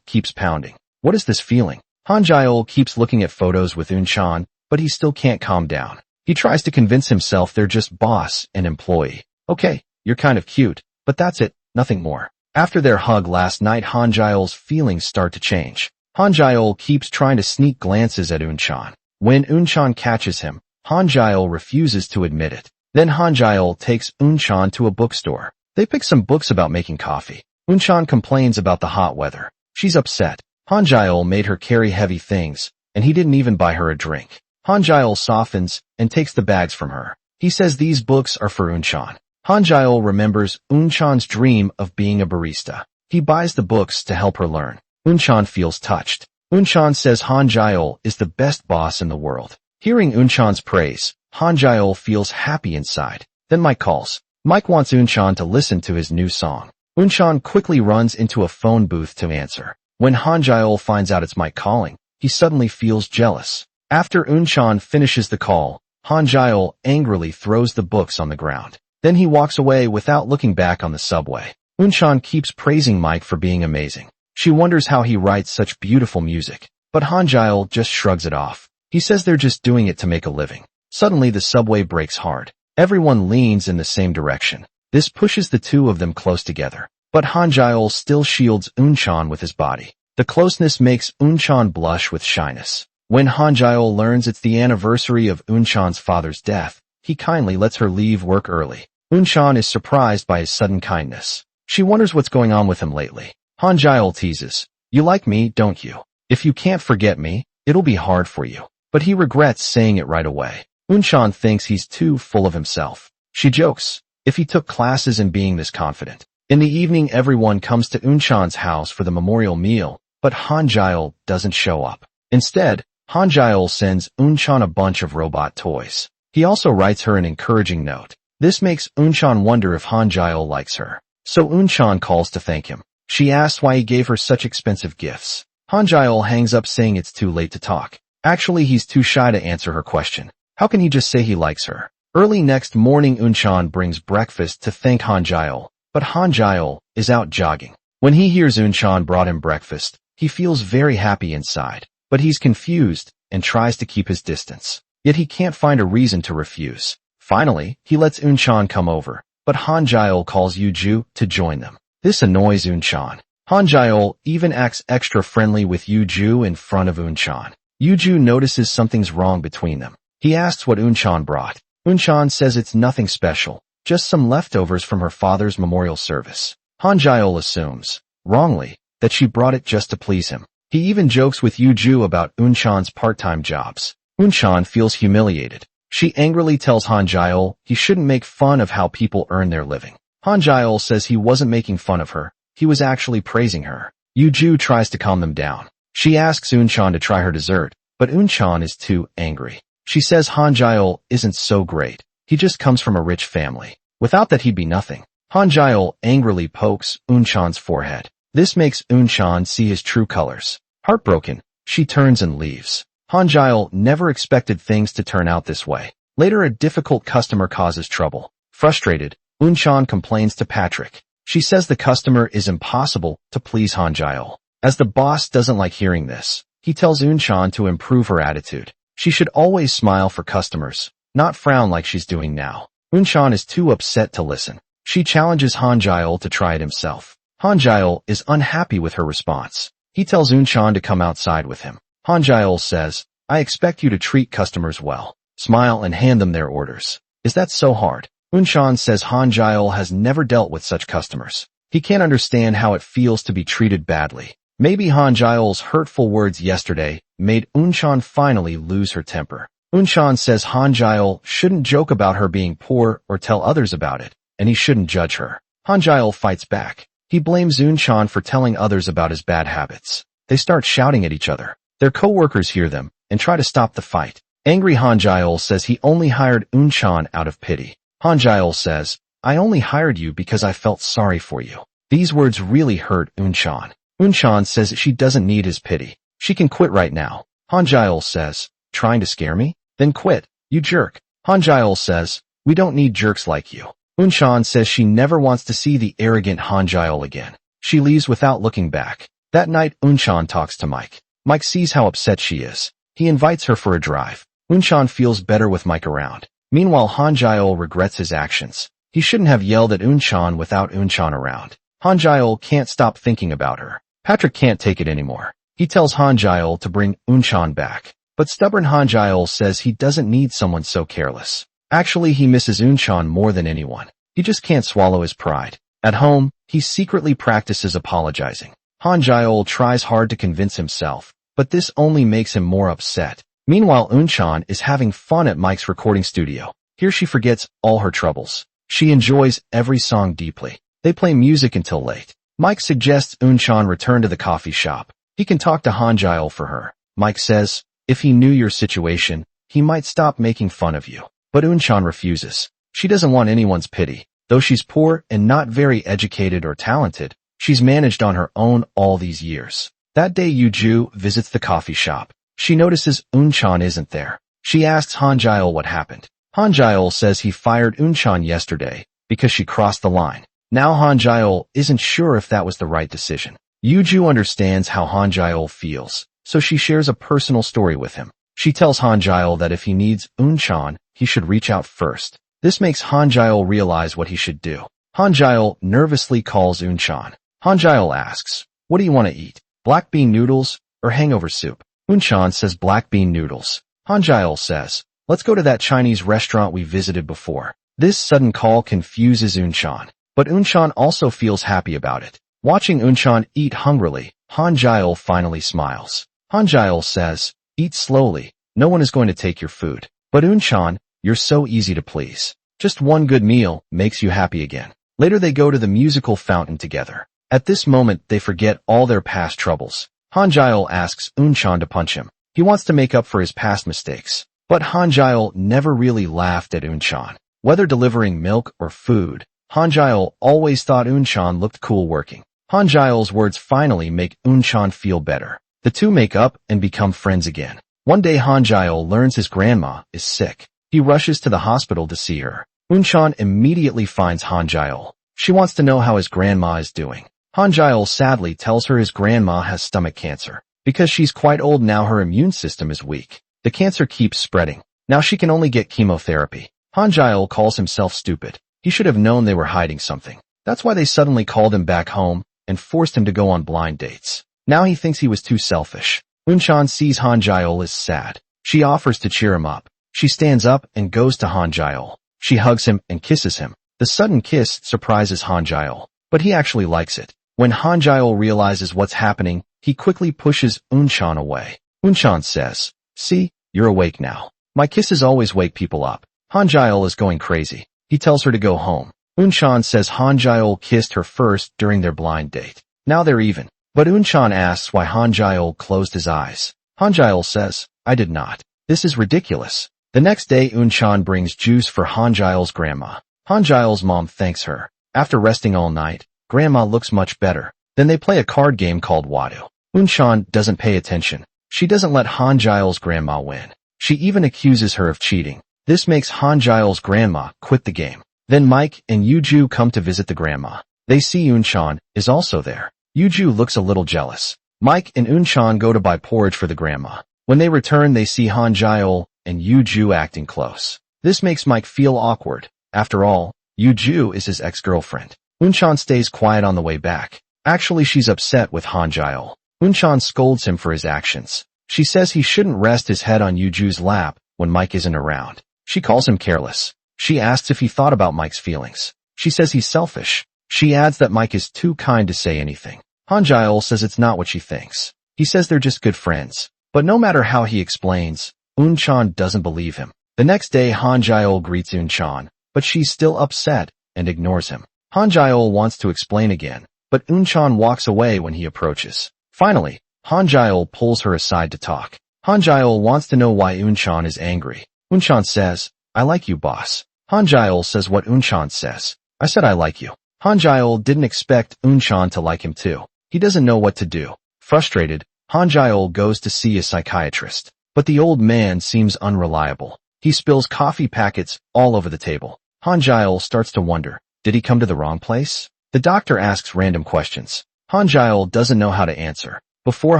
keeps pounding. What is this feeling? Hanja keeps looking at photos with Unan, but he still can't calm down. He tries to convince himself they're just boss and employee. Okay, you're kind of cute, but that's it, nothing more. After their hug last night, Hanja's feelings start to change. Hanja keeps trying to sneak glances at Unan. When Unan catches him, Hanja refuses to admit it. Then Hanja takes Unan to a bookstore. They pick some books about making coffee. Unan complains about the hot weather. She's upset. Hanja made her carry heavy things, and he didn't even buy her a drink. Hanja softens and takes the bags from her. He says these books are for Unan. Hanja remembers Unan's dream of being a barista. He buys the books to help her learn. Unan feels touched. Unan says Hanja is the best boss in the world. Hearing Unan's praise, Hanja feels happy inside. Then Mike calls. Mike wants Unan to listen to his new song. Unan quickly runs into a phone booth to answer. When Hanja finds out it's Mike calling, he suddenly feels jealous. After Unan finishes the call, Hanja angrily throws the books on the ground. Then he walks away without looking back on the subway. Unan keeps praising Mike for being amazing. She wonders how he writes such beautiful music, but Hanja just shrugs it off. He says they're just doing it to make a living. Suddenly the subway brakes hard. Everyone leans in the same direction. This pushes the two of them close together. But Hanja still shields Unan with his body. The closeness makes Unan blush with shyness. When Hanja learns it's the anniversary of Unan's father's death, he kindly lets her leave work early. Unan is surprised by his sudden kindness. She wonders what's going on with him lately. Hanja teases, "You like me, don't you? If you can't forget me, it'll be hard for you." But he regrets saying it right away. Unan thinks he's too full of himself. She jokes, if he took classes in being this confident. In the evening everyone comes to Unan's house for the memorial meal, but Hanja doesn't show up. Instead, Hanja sends Unan a bunch of robot toys. He also writes her an encouraging note. This makes Unan wonder if Hanja likes her. So Unan calls to thank him. She asks why he gave her such expensive gifts. Hanja hangs up saying it's too late to talk. Actually, he's too shy to answer her question. How can he just say he likes her? Early next morning Unan brings breakfast to thank Hanja, but Hanja is out jogging. When he hears Unan brought him breakfast, he feels very happy inside, but he's confused and tries to keep his distance. Yet he can't find a reason to refuse. Finally, he lets Unan come over, but Hanja calls Yuju to join them. This annoys Unan. Hanja even acts extra friendly with Yuju in front of Unan. Yuju notices something's wrong between them. He asks what Unan brought. Unan says it's nothing special, just some leftovers from her father's memorial service. Hanja assumes, wrongly, that she brought it just to please him. He even jokes with Yuju about Unan's part-time jobs. Unan feels humiliated. She angrily tells Hanja he shouldn't make fun of how people earn their living. Hanja says he wasn't making fun of her, he was actually praising her. Yuju tries to calm them down. She asks Unan to try her dessert, but Unan is too angry. She says Hanja isn't so great. He just comes from a rich family. Without that he'd be nothing. Hanja angrily pokes Unan's forehead. This makes Unan see his true colors. Heartbroken, she turns and leaves. Hanja never expected things to turn out this way. Later a difficult customer causes trouble. Frustrated, Unan complains to Patrick. She says the customer is impossible to please Hanja. As the boss doesn't like hearing this, he tells Unan to improve her attitude. She should always smile for customers, not frown like she's doing now. Unan is too upset to listen. She challenges Hanja to try it himself. Hanja is unhappy with her response. He tells Unan to come outside with him. Hanja says, I expect you to treat customers well. Smile and hand them their orders. Is that so hard? Unan says Hanja has never dealt with such customers. He can't understand how it feels to be treated badly. Maybe Hanja's hurtful words yesterday made Unan finally lose her temper. Unan says Hanja shouldn't joke about her being poor or tell others about it, and he shouldn't judge her. Hanja fights back. He blames Unan for telling others about his bad habits. They start shouting at each other. Their co-workers hear them and try to stop the fight. Angry Hanja says he only hired Unan out of pity. Hanja says, I only hired you because I felt sorry for you. These words really hurt Unan. Unan says she doesn't need his pity. She can quit right now. Hanja says, trying to scare me? then quit. You jerk. Hanja says, we don't need jerks like you. Unan says she never wants to see the arrogant Hanja again. She leaves without looking back. That night, Unan talks to Mike. Mike sees how upset she is. He invites her for a drive. Unan feels better with Mike around. Meanwhile, Hanja regrets his actions. He shouldn't have yelled at Unan without Unan around. Hanja can't stop thinking about her. Patrick can't take it anymore. He tells Hanja to bring Unan back. But stubborn Hanja says he doesn't need someone so careless. Actually, he misses Unan more than anyone. He just can't swallow his pride. At home, he secretly practices apologizing. Hanja tries hard to convince himself, but this only makes him more upset. Meanwhile, Unan is having fun at Mike's recording studio. Here she forgets all her troubles. She enjoys every song deeply. They play music until late. Mike suggests Unan return to the coffee shop. He can talk to Hanja for her. Mike says, if he knew your situation, he might stop making fun of you. But Unan refuses. She doesn't want anyone's pity. Though she's poor and not very educated or talented, she's managed on her own all these years. That day Yuju visits the coffee shop. She notices Unan isn't there. She asks Hanja what happened. Hanja says he fired Unan yesterday because she crossed the line. Now Hanja isn't sure if that was the right decision. Yuju understands how Hanja feels, so she shares a personal story with him. She tells Hanja that if he needs Unan, he should reach out first. This makes Hanja realize what he should do. Hanja nervously calls Unan. Hanja asks, what do you want to eat? Black bean noodles or hangover soup? Unan says black bean noodles. Hanja says, let's go to that Chinese restaurant we visited before. This sudden call confuses Unan, but Unan also feels happy about it. Watching Unan eat hungrily, Hanja finally smiles. Hanja says, eat slowly, no one is going to take your food. But Unan, you're so easy to please. Just one good meal makes you happy again. Later they go to the musical fountain together. At this moment they forget all their past troubles. Hanja asks Unan to punch him. He wants to make up for his past mistakes. But Hanja never really laughed at Unan. Whether delivering milk or food, Hanja always thought Unan looked cool working. Hanja's words finally make Unan feel better. The two make up and become friends again. One day Hanja learns his grandma is sick. He rushes to the hospital to see her. Unan immediately finds Hanja. She wants to know how his grandma is doing. Hanja sadly tells her his grandma has stomach cancer. Because she's quite old now, her immune system is weak. The cancer keeps spreading. Now she can only get chemotherapy. Hanja calls himself stupid. He should have known they were hiding something. That's why they suddenly called him back home and forced him to go on blind dates. Now he thinks he was too selfish. Unan sees Hanja is sad. She offers to cheer him up. She stands up and goes to Hanja. She hugs him and kisses him. The sudden kiss surprises Hanja, but he actually likes it. When Hanja realizes what's happening, he quickly pushes Unan away. Unan says, see, you're awake now. My kisses always wake people up. Hanja is going crazy. He tells her to go home. Unan says Hanja kissed her first during their blind date. Now they're even. But Unan asks why Hanja closed his eyes. Hanja says, I did not. This is ridiculous. The next day Unan brings juice for Hanja's grandma. Hanja's mom thanks her. After resting all night, grandma looks much better. Then they play a card game called Wadu. Unan doesn't pay attention. She doesn't let Hanja's grandma win. She even accuses her of cheating. This makes Hanja's grandma quit the game. Then Mike and Yuju come to visit the grandma. They see Unan is also there. Yuju looks a little jealous. Mike and Unan go to buy porridge for the grandma. When they return, they see Hanja and Yuju acting close. This makes Mike feel awkward. After all, Yuju is his ex-girlfriend. Unan stays quiet on the way back. Actually, she's upset with Hanja. Unan scolds him for his actions. She says he shouldn't rest his head on Yuju's lap when Mike isn't around. She calls him careless. She asks if he thought about Mike's feelings. She says he's selfish. She adds that Mike is too kind to say anything. Hanja says it's not what she thinks. He says they're just good friends. But no matter how he explains, Unan doesn't believe him. The next day Hanja greets Unan, but she's still upset and ignores him. Hanja wants to explain again, but Unan walks away when he approaches. Finally, Hanja pulls her aside to talk. Hanja wants to know why Unan is angry. Unan says, I like you, boss. Hanja says what Unan says. I said I like you. Hanja didn't expect Unan to like him too. He doesn't know what to do. Frustrated, Hanja goes to see a psychiatrist. but the old man seems unreliable. He spills coffee packets all over the table. Hanja starts to wonder, did he come to the wrong place? The doctor asks random questions. Hanja doesn't know how to answer. Before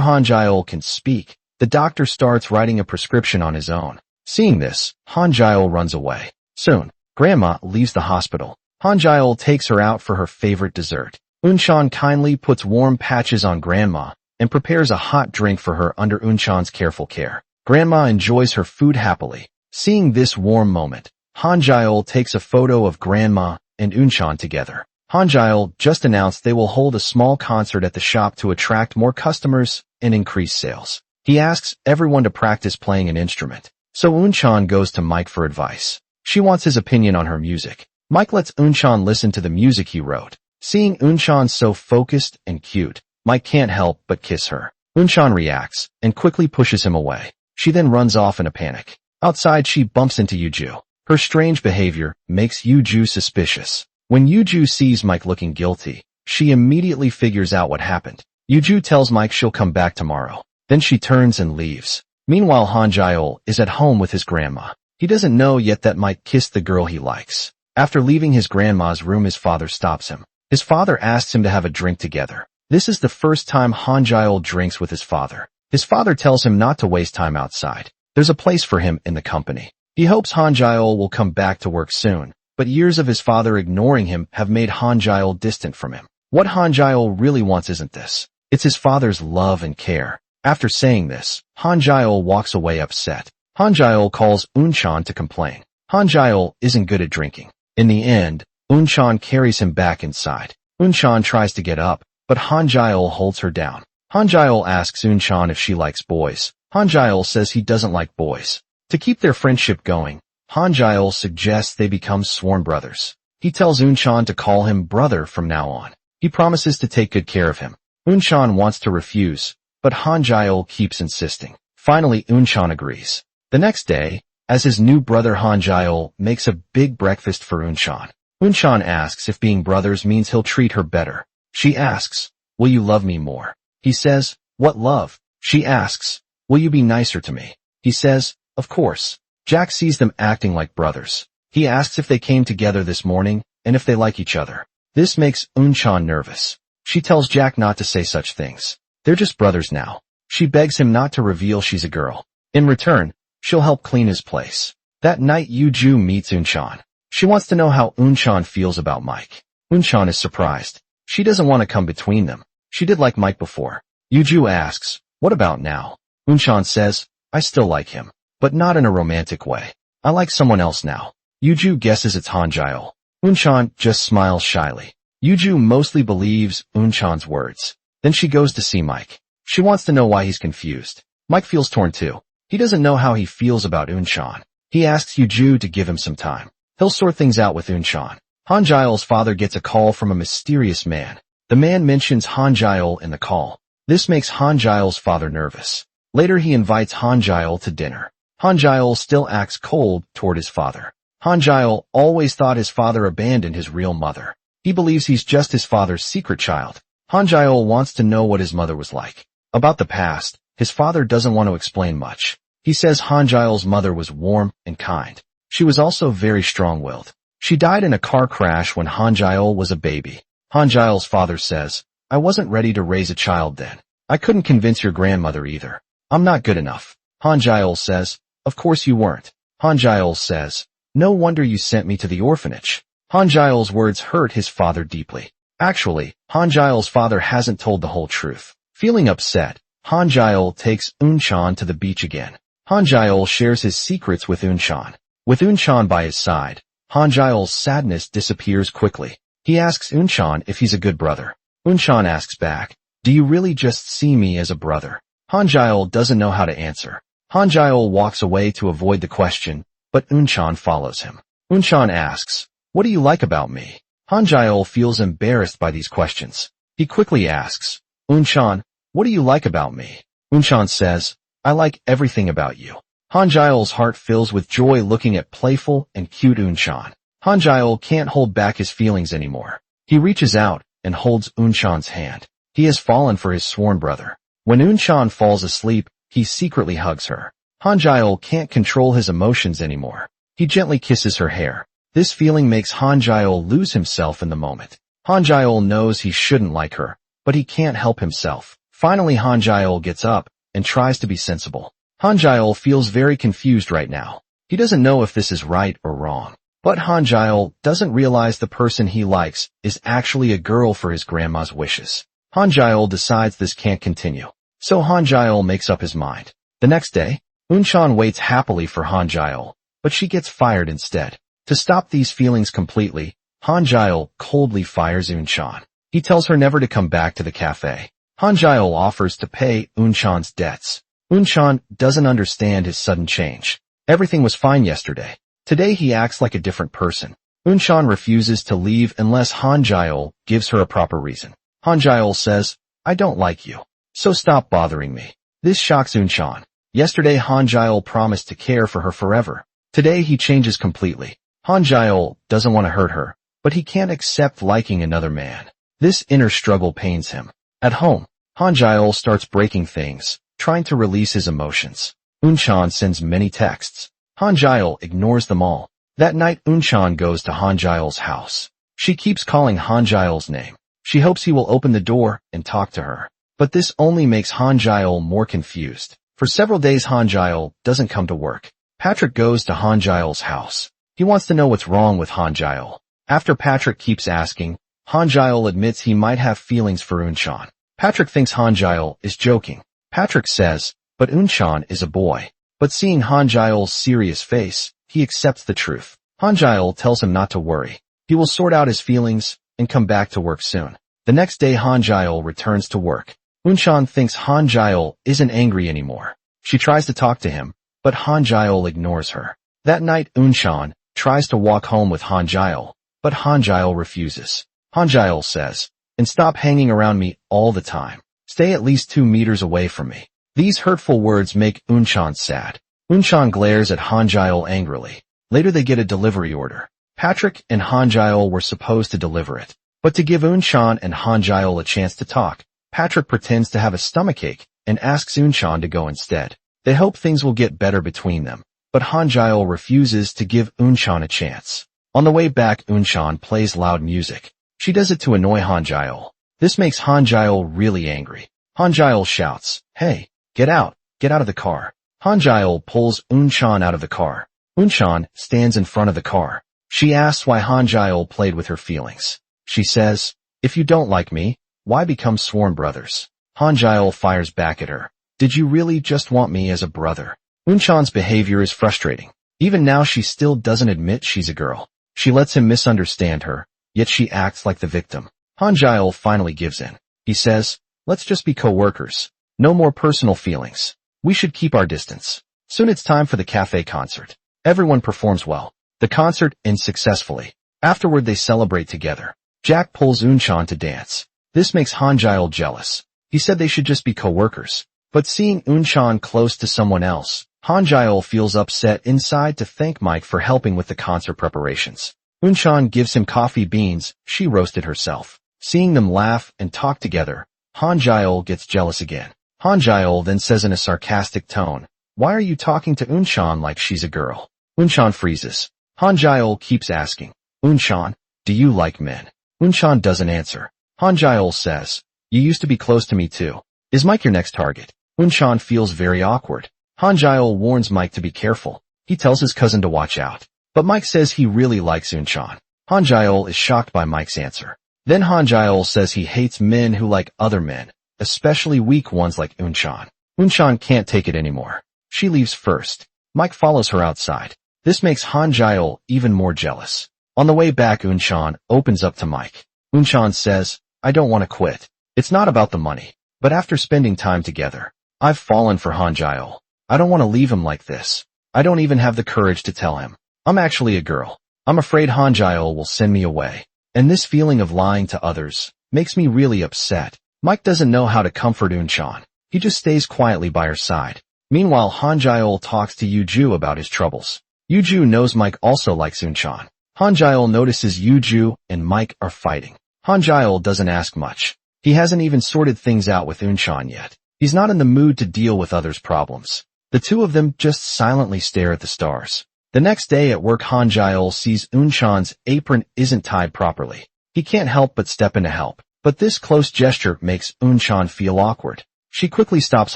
Hanja can speak, the doctor starts writing a prescription on his own. Seeing this, Hanja runs away. Soon, Grandma leaves the hospital. Hanja takes her out for her favorite dessert. Unan kindly puts warm patches on Grandma and prepares a hot drink for her under Unchan's careful care. Grandma enjoys her food happily. Seeing this warm moment, Hanja takes a photo of Grandma and Unchan together. Hanja just announced they will hold a small concert at the shop to attract more customers and increase sales. He asks everyone to practice playing an instrument. So Unchan goes to Mike for advice. She wants his opinion on her music. Mike lets Unchan listen to the music he wrote. Seeing Unchan so focused and cute, Mike can't help but kiss her. Unchan reacts and quickly pushes him away. She then runs off in a panic. Outside, she bumps into Yuju. Her strange behavior makes Yuju suspicious. When Yuju sees Mike looking guilty, she immediately figures out what happened. Yuju tells Mike she'll come back tomorrow. Then she turns and leaves. Meanwhile, Hanja is at home with his grandma. He doesn't know yet that Mike kissed the girl he likes. After leaving his grandma's room, his father stops him. His father asks him to have a drink together. This is the first time Hanja drinks with his father. His father tells him not to waste time outside. There's a place for him in the company. He hopes Hanja will come back to work soon, but years of his father ignoring him have made Hanja distant from him. What Hanja really wants isn't this. It's his father's love and care. After saying this, Hanja walks away upset. Hanja calls Unchan to complain. Hanja isn't good at drinking. In the end, Unchan carries him back inside. Unchan tries to get up, but Hanja holds her down. Hanja asks Unchan if she likes boys. Hanja says he doesn't like boys. To keep their friendship going, Hanja suggests they become sworn brothers. He tells Unchan to call him brother from now on. He promises to take good care of him. Unchan wants to refuse, but Hanja keeps insisting. Finally, Unchan agrees. The next day, as his new brother Hanja makes a big breakfast for Unchan. Unchan asks if being brothers means he'll treat her better. She asks, will you love me more? He says, what love? She asks, will you be nicer to me? He says, of course. Jack sees them acting like brothers. He asks if they came together this morning and if they like each other. This makes Unchan nervous. She tells Jack not to say such things. They're just brothers now. She begs him not to reveal she's a girl. In return, she'll help clean his place. That night, Yuju meets Unchan. She wants to know how Unchan feels about Mike. Unchan is surprised. She doesn't want to come between them. She did like Mike before. Yuju asks, what about now? Unchan says, I still like him, but not in a romantic way. I like someone else now. Yuju guesses it's Hanja. Unchan just smiles shyly. Yuju mostly believes Unchan's words. Then she goes to see Mike. She wants to know why he's confused. Mike feels torn too. He doesn't know how he feels about Unchan. He asks Yuju to give him some time. He'll sort things out with Unchan. Hanjail's father gets a call from a mysterious man. The man mentions Hanjail in the call. This makes Hanjail's father nervous. Later he invites Hanjail to dinner. Hanjail still acts cold toward his father. Hanjail always thought his father abandoned his real mother. He believes he's just his father's secret child. Hanjail wants to know what his mother was like. About the past, his father doesn't want to explain much. He says Hanjail's mother was warm and kind. She was also very strong-willed. She died in a car crash when Hanjail was a baby. Hanjail's father says, I wasn't ready to raise a child then. I couldn't convince your grandmother either. I'm not good enough. Hanjail says, of course you weren't. Hanjail says, no wonder you sent me to the orphanage. Hanjail's words hurt his father deeply. Actually, Hanjail's father hasn't told the whole truth. Feeling upset, Hanjail takes Unchan to the beach again. Hanjail shares his secrets with Unchan. With Unchan by his side, Hanjail's sadness disappears quickly. He asks Unchan if he's a good brother. Unchan asks back, do you really just see me as a brother? Hanjail doesn't know how to answer. Hanjail walks away to avoid the question, but Unchan follows him. Unchan asks, what do you like about me? Hanjail feels embarrassed by these questions. He quickly asks, Unchan, what do you like about me? Unchan says, I like everything about you. Hanjail's heart fills with joy looking at playful and cute Unchan. Hanjail can't hold back his feelings anymore. He reaches out and holds Unchan's hand. He has fallen for his sworn brother. When Unchan falls asleep, he secretly hugs her. Hanja can't control his emotions anymore. He gently kisses her hair. This feeling makes Hanja lose himself in the moment. Hanja knows he shouldn't like her, but he can't help himself. Finally Hanja gets up and tries to be sensible. Hanja feels very confused right now. He doesn't know if this is right or wrong. But Hanja doesn't realize the person he likes is actually a girl for his grandma's wishes. Hanja decides this can't continue. So Hanja makes up his mind. The next day, Unan waits happily for Hanja, but she gets fired instead. To stop these feelings completely, Hanja coldly fires Unan. He tells her never to come back to the cafe. Hanja offers to pay Unan's debts. Unan doesn't understand his sudden change. Everything was fine yesterday. Today he acts like a different person. Unan refuses to leave unless Hanja gives her a proper reason. Hanja says, "I don't like you, so stop bothering me." This shocks Unan. Yesterday Hanja promised to care for her forever. Today he changes completely. Hanja doesn't want to hurt her, but he can't accept liking another man. This inner struggle pains him. At home, Hanja starts breaking things, trying to release his emotions. Unan sends many texts. Hanja ignores them all. That night Unan goes to Hanja's house. She keeps calling Hanja's name. She hopes he will open the door and talk to her. But this only makes Hanja more confused. For several days Hanja doesn't come to work. Patrick goes to Hanja's house. He wants to know what's wrong with Hanja. After Patrick keeps asking, Hanja admits he might have feelings for Unan. Patrick thinks Hanja is joking. Patrick says, but Unan is a boy. But seeing Hanja's serious face, he accepts the truth. Hanja tells him not to worry. He will sort out his feelings and come back to work soon. The next day Hanja returns to work. Unan thinks Hanja isn't angry anymore. She tries to talk to him, but Hanja ignores her. That night Unan tries to walk home with Hanja, but Hanja refuses. Hanja says, "And stop hanging around me all the time. Stay at least 2 meters away from me." These hurtful words make Unan sad. Unan glares at Hanja angrily. Later they get a delivery order. Patrick and Hanja were supposed to deliver it. But to give Unan and Hanja a chance to talk, Patrick pretends to have a stomachache and asks Unan to go instead. They hope things will get better between them. But Hanja refuses to give Unan a chance. On the way back Unan plays loud music. She does it to annoy Hanja. This makes Hanja really angry. Hanja shouts, "Hey, get out of the car." Hanja pulls Unan out of the car. Unan stands in front of the car. She asks why Hanja played with her feelings. She says, "If you don't like me, why become sworn brothers?" Hanja fires back at her. "Did you really just want me as a brother?" Unan's behavior is frustrating. Even now she still doesn't admit she's a girl. She lets him misunderstand her, yet she acts like the victim. Hanja finally gives in. He says, "Let's just be co-workers. No more personal feelings. We should keep our distance." Soon it's time for the cafe concert. Everyone performs well. The concert ends successfully. Afterward they celebrate together. Jack pulls Unan to dance. This makes Hanja jealous. He said they should just be co-workers. But seeing Unan close to someone else, Hanja feels upset inside to thank Mike for helping with the concert preparations. Unan gives him coffee beans she roasted herself. Seeing them laugh and talk together, Hanja gets jealous again. Hanja then says in a sarcastic tone, "Why are you talking to Unan like she's a girl?" Unan freezes. Hanja keeps asking, "Unan, do you like men?" Unan doesn't answer. Hanja says, "You used to be close to me too. Is Mike your next target?" Unan feels very awkward. Hanja warns Mike to be careful. He tells his cousin to watch out. But Mike says he really likes Unan. Hanja is shocked by Mike's answer. Then Hanja says he hates men who like other men, especially weak ones like Unan. Unan can't take it anymore. She leaves first. Mike follows her outside. This makes Hanja even more jealous. On the way back Unan opens up to Mike. Unan says, "I don't want to quit. It's not about the money. But after spending time together, I've fallen for Hanja. I don't want to leave him like this. I don't even have the courage to tell him. I'm actually a girl. I'm afraid Hanja will send me away. And this feeling of lying to others makes me really upset." Mike doesn't know how to comfort Unan. He just stays quietly by her side. Meanwhile, Hanja talks to Yuju about his troubles. Yuju knows Mike also likes Unan. Hanja notices Yuju and Mike are fighting. Hanja doesn't ask much. He hasn't even sorted things out with Unan yet. He's not in the mood to deal with others' problems. The two of them just silently stare at the stars. The next day at work, Hanja sees Unchan's apron isn't tied properly. He can't help but step in to help, but this close gesture makes Unchan feel awkward. She quickly stops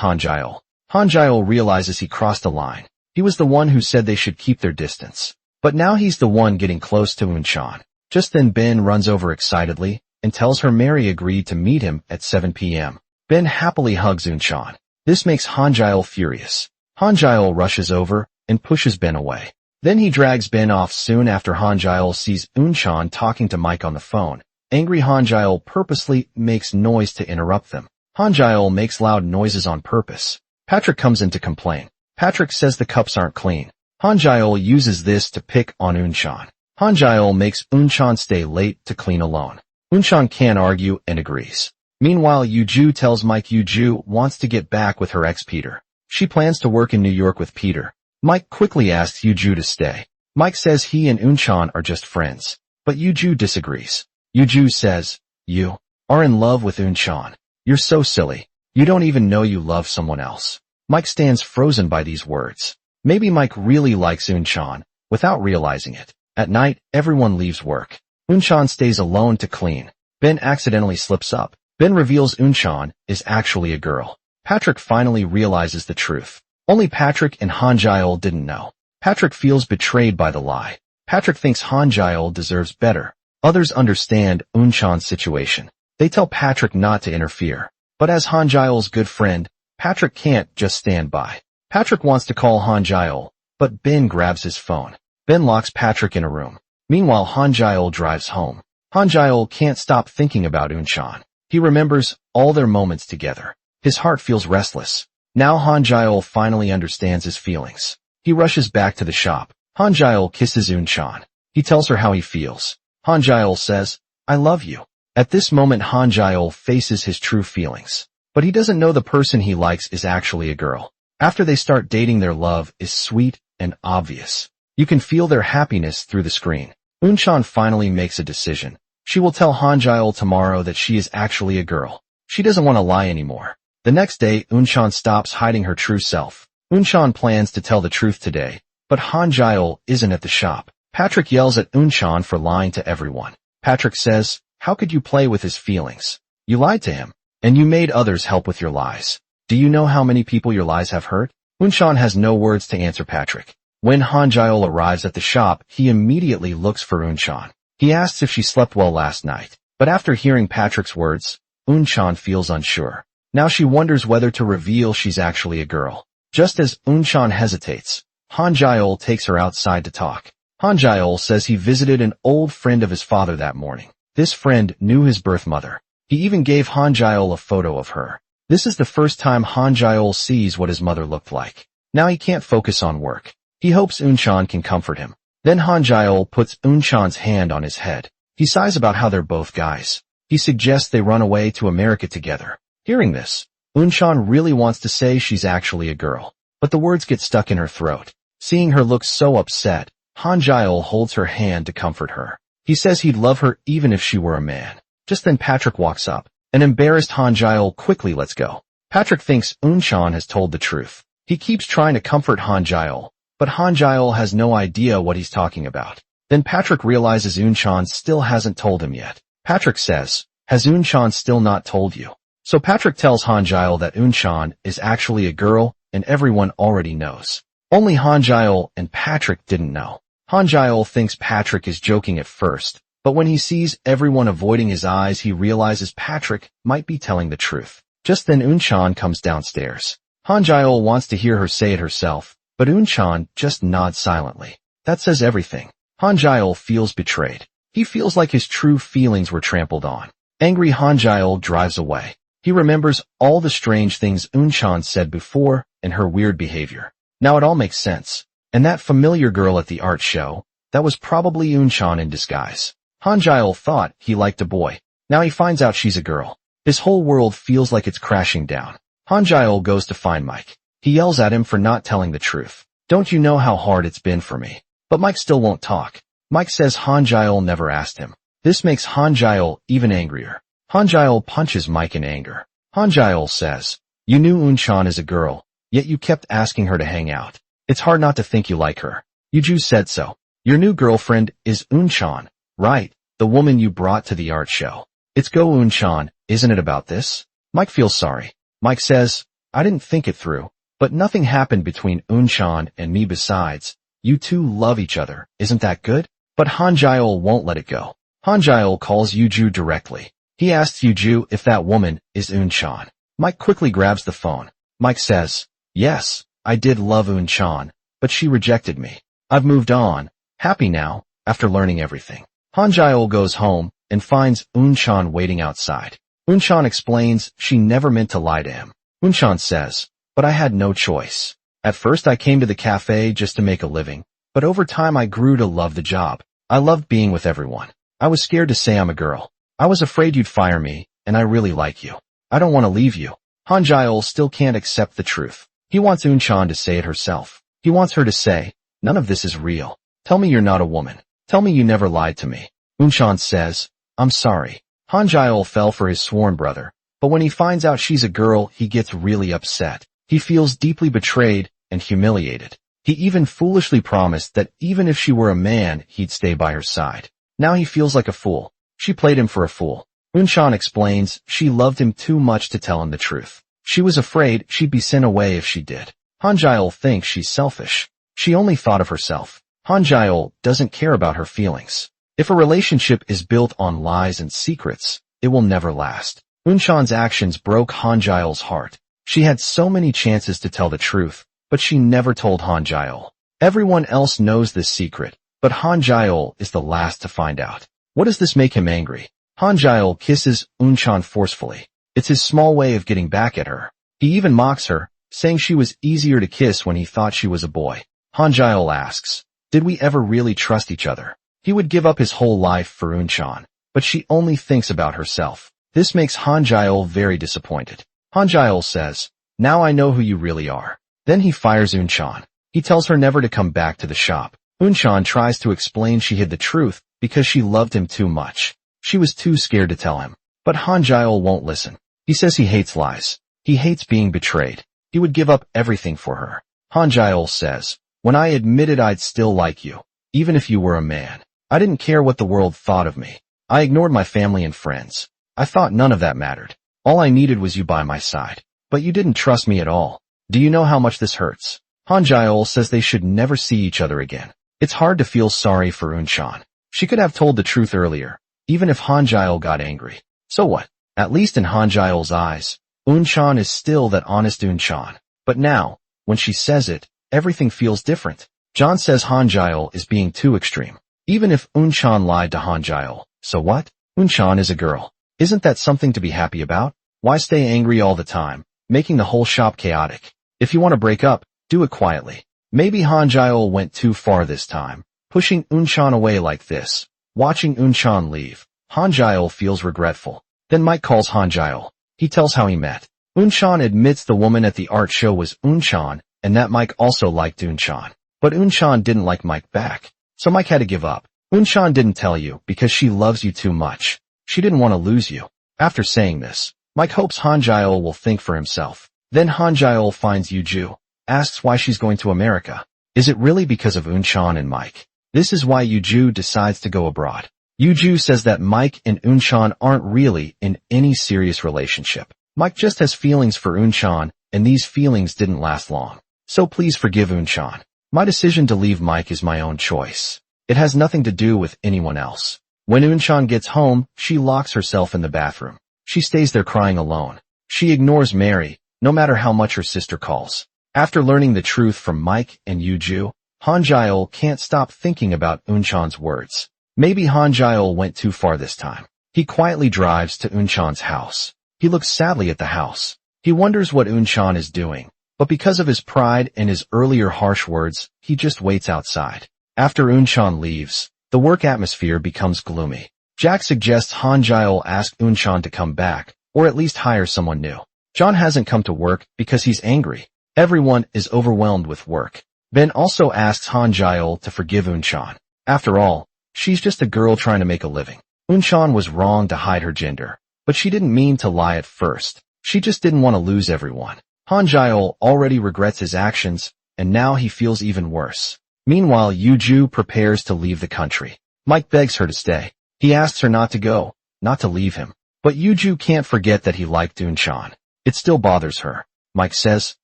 Hanja. Hanja realizes he crossed a line. He was the one who said they should keep their distance. But now he's the one getting close to Unchan. Just then Ben runs over excitedly and tells her Mary agreed to meet him at 7 p.m. Ben happily hugs Unchan. This makes Hanja furious. Hanja rushes over and pushes Ben away. Then he drags Ben off soon after Hanja sees Unchan talking to Mike on the phone. Angry Hanja purposely makes noise to interrupt them. Hanja makes loud noises on purpose. Patrick comes in to complain. Patrick says the cups aren't clean. Hanja uses this to pick on Unchan. Hanja makes Unchan stay late to clean alone. Unchan can't argue and agrees. Meanwhile, Yuju tells Mike Yuju wants to get back with her ex Peter. She plans to work in New York with Peter. Mike quickly asks Yuju to stay. Mike says he and Unchan are just friends, but Yuju disagrees. Yuju says, "You are in love with Unchan. You're so silly. You don't even know you love someone else." Mike stands frozen by these words. Maybe Mike really likes Unchan, without realizing it. At night, everyone leaves work. Unchan stays alone to clean. Ben accidentally slips up. Ben reveals Unchan is actually a girl. Patrick finally realizes the truth. Only Patrick and Hanja didn't know. Patrick feels betrayed by the lie. Patrick thinks Hanja deserves better. Others understand Unchan's situation. They tell Patrick not to interfere. But as Hanja's good friend, Patrick can't just stand by. Patrick wants to call Hanja, but Ben grabs his phone. Ben locks Patrick in a room. Meanwhile, Hanja drives home. Hanja can't stop thinking about Unchan. He remembers all their moments together. His heart feels restless. Now Hanja finally understands his feelings. He rushes back to the shop. Hanja kisses Unchan. He tells her how he feels. Hanja says, "I love you." At this moment, Hanja faces his true feelings. But he doesn't know the person he likes is actually a girl. After they start dating, their love is sweet and obvious. You can feel their happiness through the screen. Unchan finally makes a decision. She will tell Hanja tomorrow that she is actually a girl. She doesn't want to lie anymore. The next day, Unchan stops hiding her true self. Unchan plans to tell the truth today, but Hanja isn't at the shop. Patrick yells at Unchan for lying to everyone. Patrick says, "How could you play with his feelings? You lied to him, and you made others help with your lies. Do you know how many people your lies have hurt?" Unchan has no words to answer Patrick. When Hanja arrives at the shop, he immediately looks for Unchan. He asks if she slept well last night, but after hearing Patrick's words, Unchan feels unsure. Now she wonders whether to reveal she's actually a girl. Just as Unchan hesitates, Hanja takes her outside to talk. Hanja says he visited an old friend of his father that morning. This friend knew his birth mother. He even gave Hanja a photo of her. This is the first time Hanja sees what his mother looked like. Now he can't focus on work. He hopes Unchan can comfort him. Then Hanja puts Unchan's hand on his head. He sighs about how they're both guys. He suggests they run away to America together. Hearing this, Unchan really wants to say she's actually a girl, but the words get stuck in her throat. Seeing her look so upset, Hanja holds her hand to comfort her. He says he'd love her even if she were a man. Just then Patrick walks up. An embarrassed Hanja quickly lets go. Patrick thinks Unchan has told the truth. He keeps trying to comfort Hanja, but Hanja has no idea what he's talking about. Then Patrick realizes Unchan still hasn't told him yet. Patrick says, "Has Unchan still not told you?" So Patrick tells Hanja that Unchan is actually a girl and everyone already knows. Only Hanja and Patrick didn't know. Hanja thinks Patrick is joking at first, but when he sees everyone avoiding his eyes, he realizes Patrick might be telling the truth. Just then Unchan comes downstairs. Hanja wants to hear her say it herself, but Unchan just nods silently. That says everything. Hanja feels betrayed. He feels like his true feelings were trampled on. Angry, Hanja drives away. He remembers all the strange things Unchan said before and her weird behavior. Now it all makes sense. And that familiar girl at the art show, that was probably Unchan in disguise. Hanja thought he liked a boy. Now he finds out she's a girl. His whole world feels like it's crashing down. Hanja goes to find Mike. He yells at him for not telling the truth. "Don't you know how hard it's been for me?" But Mike still won't talk. Mike says Hanja never asked him. This makes Hanja even angrier. Hanja punches Mike in anger. Hanja says, "You knew Unchan is a girl, yet you kept asking her to hang out. It's hard not to think you like her. Yuju said so. Your new girlfriend is Unchan, right? The woman you brought to the art show. It's go Unchan, isn't it about this? Mike feels sorry. Mike says, I didn't think it through, but nothing happened between Unchan and me besides. You two love each other, isn't that good? But Hanja won't let it go. Hanja calls Yuju directly. He asks Yuju if that woman is Unchan. Mike quickly grabs the phone. Mike says, yes, I did love Unchan, but she rejected me. I've moved on, happy now, after learning everything. Hanja goes home and finds Unchan waiting outside. Unchan explains she never meant to lie to him. Unchan says, but I had no choice. At first I came to the cafe just to make a living, but over time I grew to love the job. I loved being with everyone. I was scared to say I'm a girl. I was afraid you'd fire me, and I really like you. I don't want to leave you. Hanja still can't accept the truth. He wants Unchan to say it herself. He wants her to say, none of this is real. Tell me you're not a woman. Tell me you never lied to me. Unchan says, I'm sorry. Hanja fell for his sworn brother, but when he finds out she's a girl, he gets really upset. He feels deeply betrayed and humiliated. He even foolishly promised that even if she were a man, he'd stay by her side. Now he feels like a fool. She played him for a fool. Unchan explains she loved him too much to tell him the truth. She was afraid she'd be sent away if she did. Hanja thinks she's selfish. She only thought of herself. Hanja doesn't care about her feelings. If a relationship is built on lies and secrets, it will never last. Unchan's actions broke Hanja's heart. She had so many chances to tell the truth, but she never told Hanja. Everyone else knows this secret, but Hanja is the last to find out. What does this make him angry? Hanja kisses Unchan forcefully. It's his small way of getting back at her. He even mocks her, saying she was easier to kiss when he thought she was a boy. Hanja asks, did we ever really trust each other? He would give up his whole life for Unchan, but she only thinks about herself. This makes Hanja very disappointed. Hanja says, now I know who you really are. Then he fires Unchan. He tells her never to come back to the shop. Unchan tries to explain she hid the truth because she loved him too much. She was too scared to tell him. But Hanja won't listen. He says he hates lies. He hates being betrayed. He would give up everything for her. Hanja says, when I admitted I'd still like you, even if you were a man, I didn't care what the world thought of me. I ignored my family and friends. I thought none of that mattered. All I needed was you by my side. But you didn't trust me at all. Do you know how much this hurts? Hanja says they should never see each other again. It's hard to feel sorry for Unchan. She could have told the truth earlier, even if Hanja got angry. So what? At least in Hanja's eyes, Unchan is still that honest Unchan. But now, when she says it, everything feels different. John says Hanja is being too extreme. Even if Unchan lied to Hanja, so what? Unchan is a girl. Isn't that something to be happy about? Why stay angry all the time, making the whole shop chaotic? If you want to break up, do it quietly. Maybe Hanja went too far this time, pushing Unchan away like this. Watching Unchan leave, Hanja feels regretful. Then Mike calls Hanja. He tells how he met. Unchan admits the woman at the art show was Unchan, and that Mike also liked Unchan. But Unchan didn't like Mike back, so Mike had to give up. Unchan didn't tell you because she loves you too much. She didn't want to lose you. After saying this, Mike hopes Hanja will think for himself. Then Hanja finds Yuju, asks why she's going to America. Is it really because of Unchan and Mike? This is why Yuju decides to go abroad. Yuju says that Mike and Unchan aren't really in any serious relationship. Mike just has feelings for Unchan, and these feelings didn't last long. So please forgive Unchan. My decision to leave Mike is my own choice. It has nothing to do with anyone else. When Unchan gets home, she locks herself in the bathroom. She stays there crying alone. She ignores Mary, no matter how much her sister calls. After learning the truth from Mike and Yuju, Hanja can't stop thinking about Unchan's words. Maybe Hanja went too far this time. He quietly drives to Unchan's house. He looks sadly at the house. He wonders what Unchan is doing, but because of his pride and his earlier harsh words, he just waits outside. After Unchan leaves, the work atmosphere becomes gloomy. Jack suggests Hanja ask Unchan to come back, or at least hire someone new. John hasn't come to work because he's angry. Everyone is overwhelmed with work. Ben also asks Hanja to forgive Unchan. After all, she's just a girl trying to make a living. Unchan was wrong to hide her gender, but she didn't mean to lie at first. She just didn't want to lose everyone. Hanja already regrets his actions, and now he feels even worse. Meanwhile, Yuju prepares to leave the country. Mike begs her to stay. He asks her not to go, not to leave him. But Yuju can't forget that he liked Unan. It still bothers her. Mike says,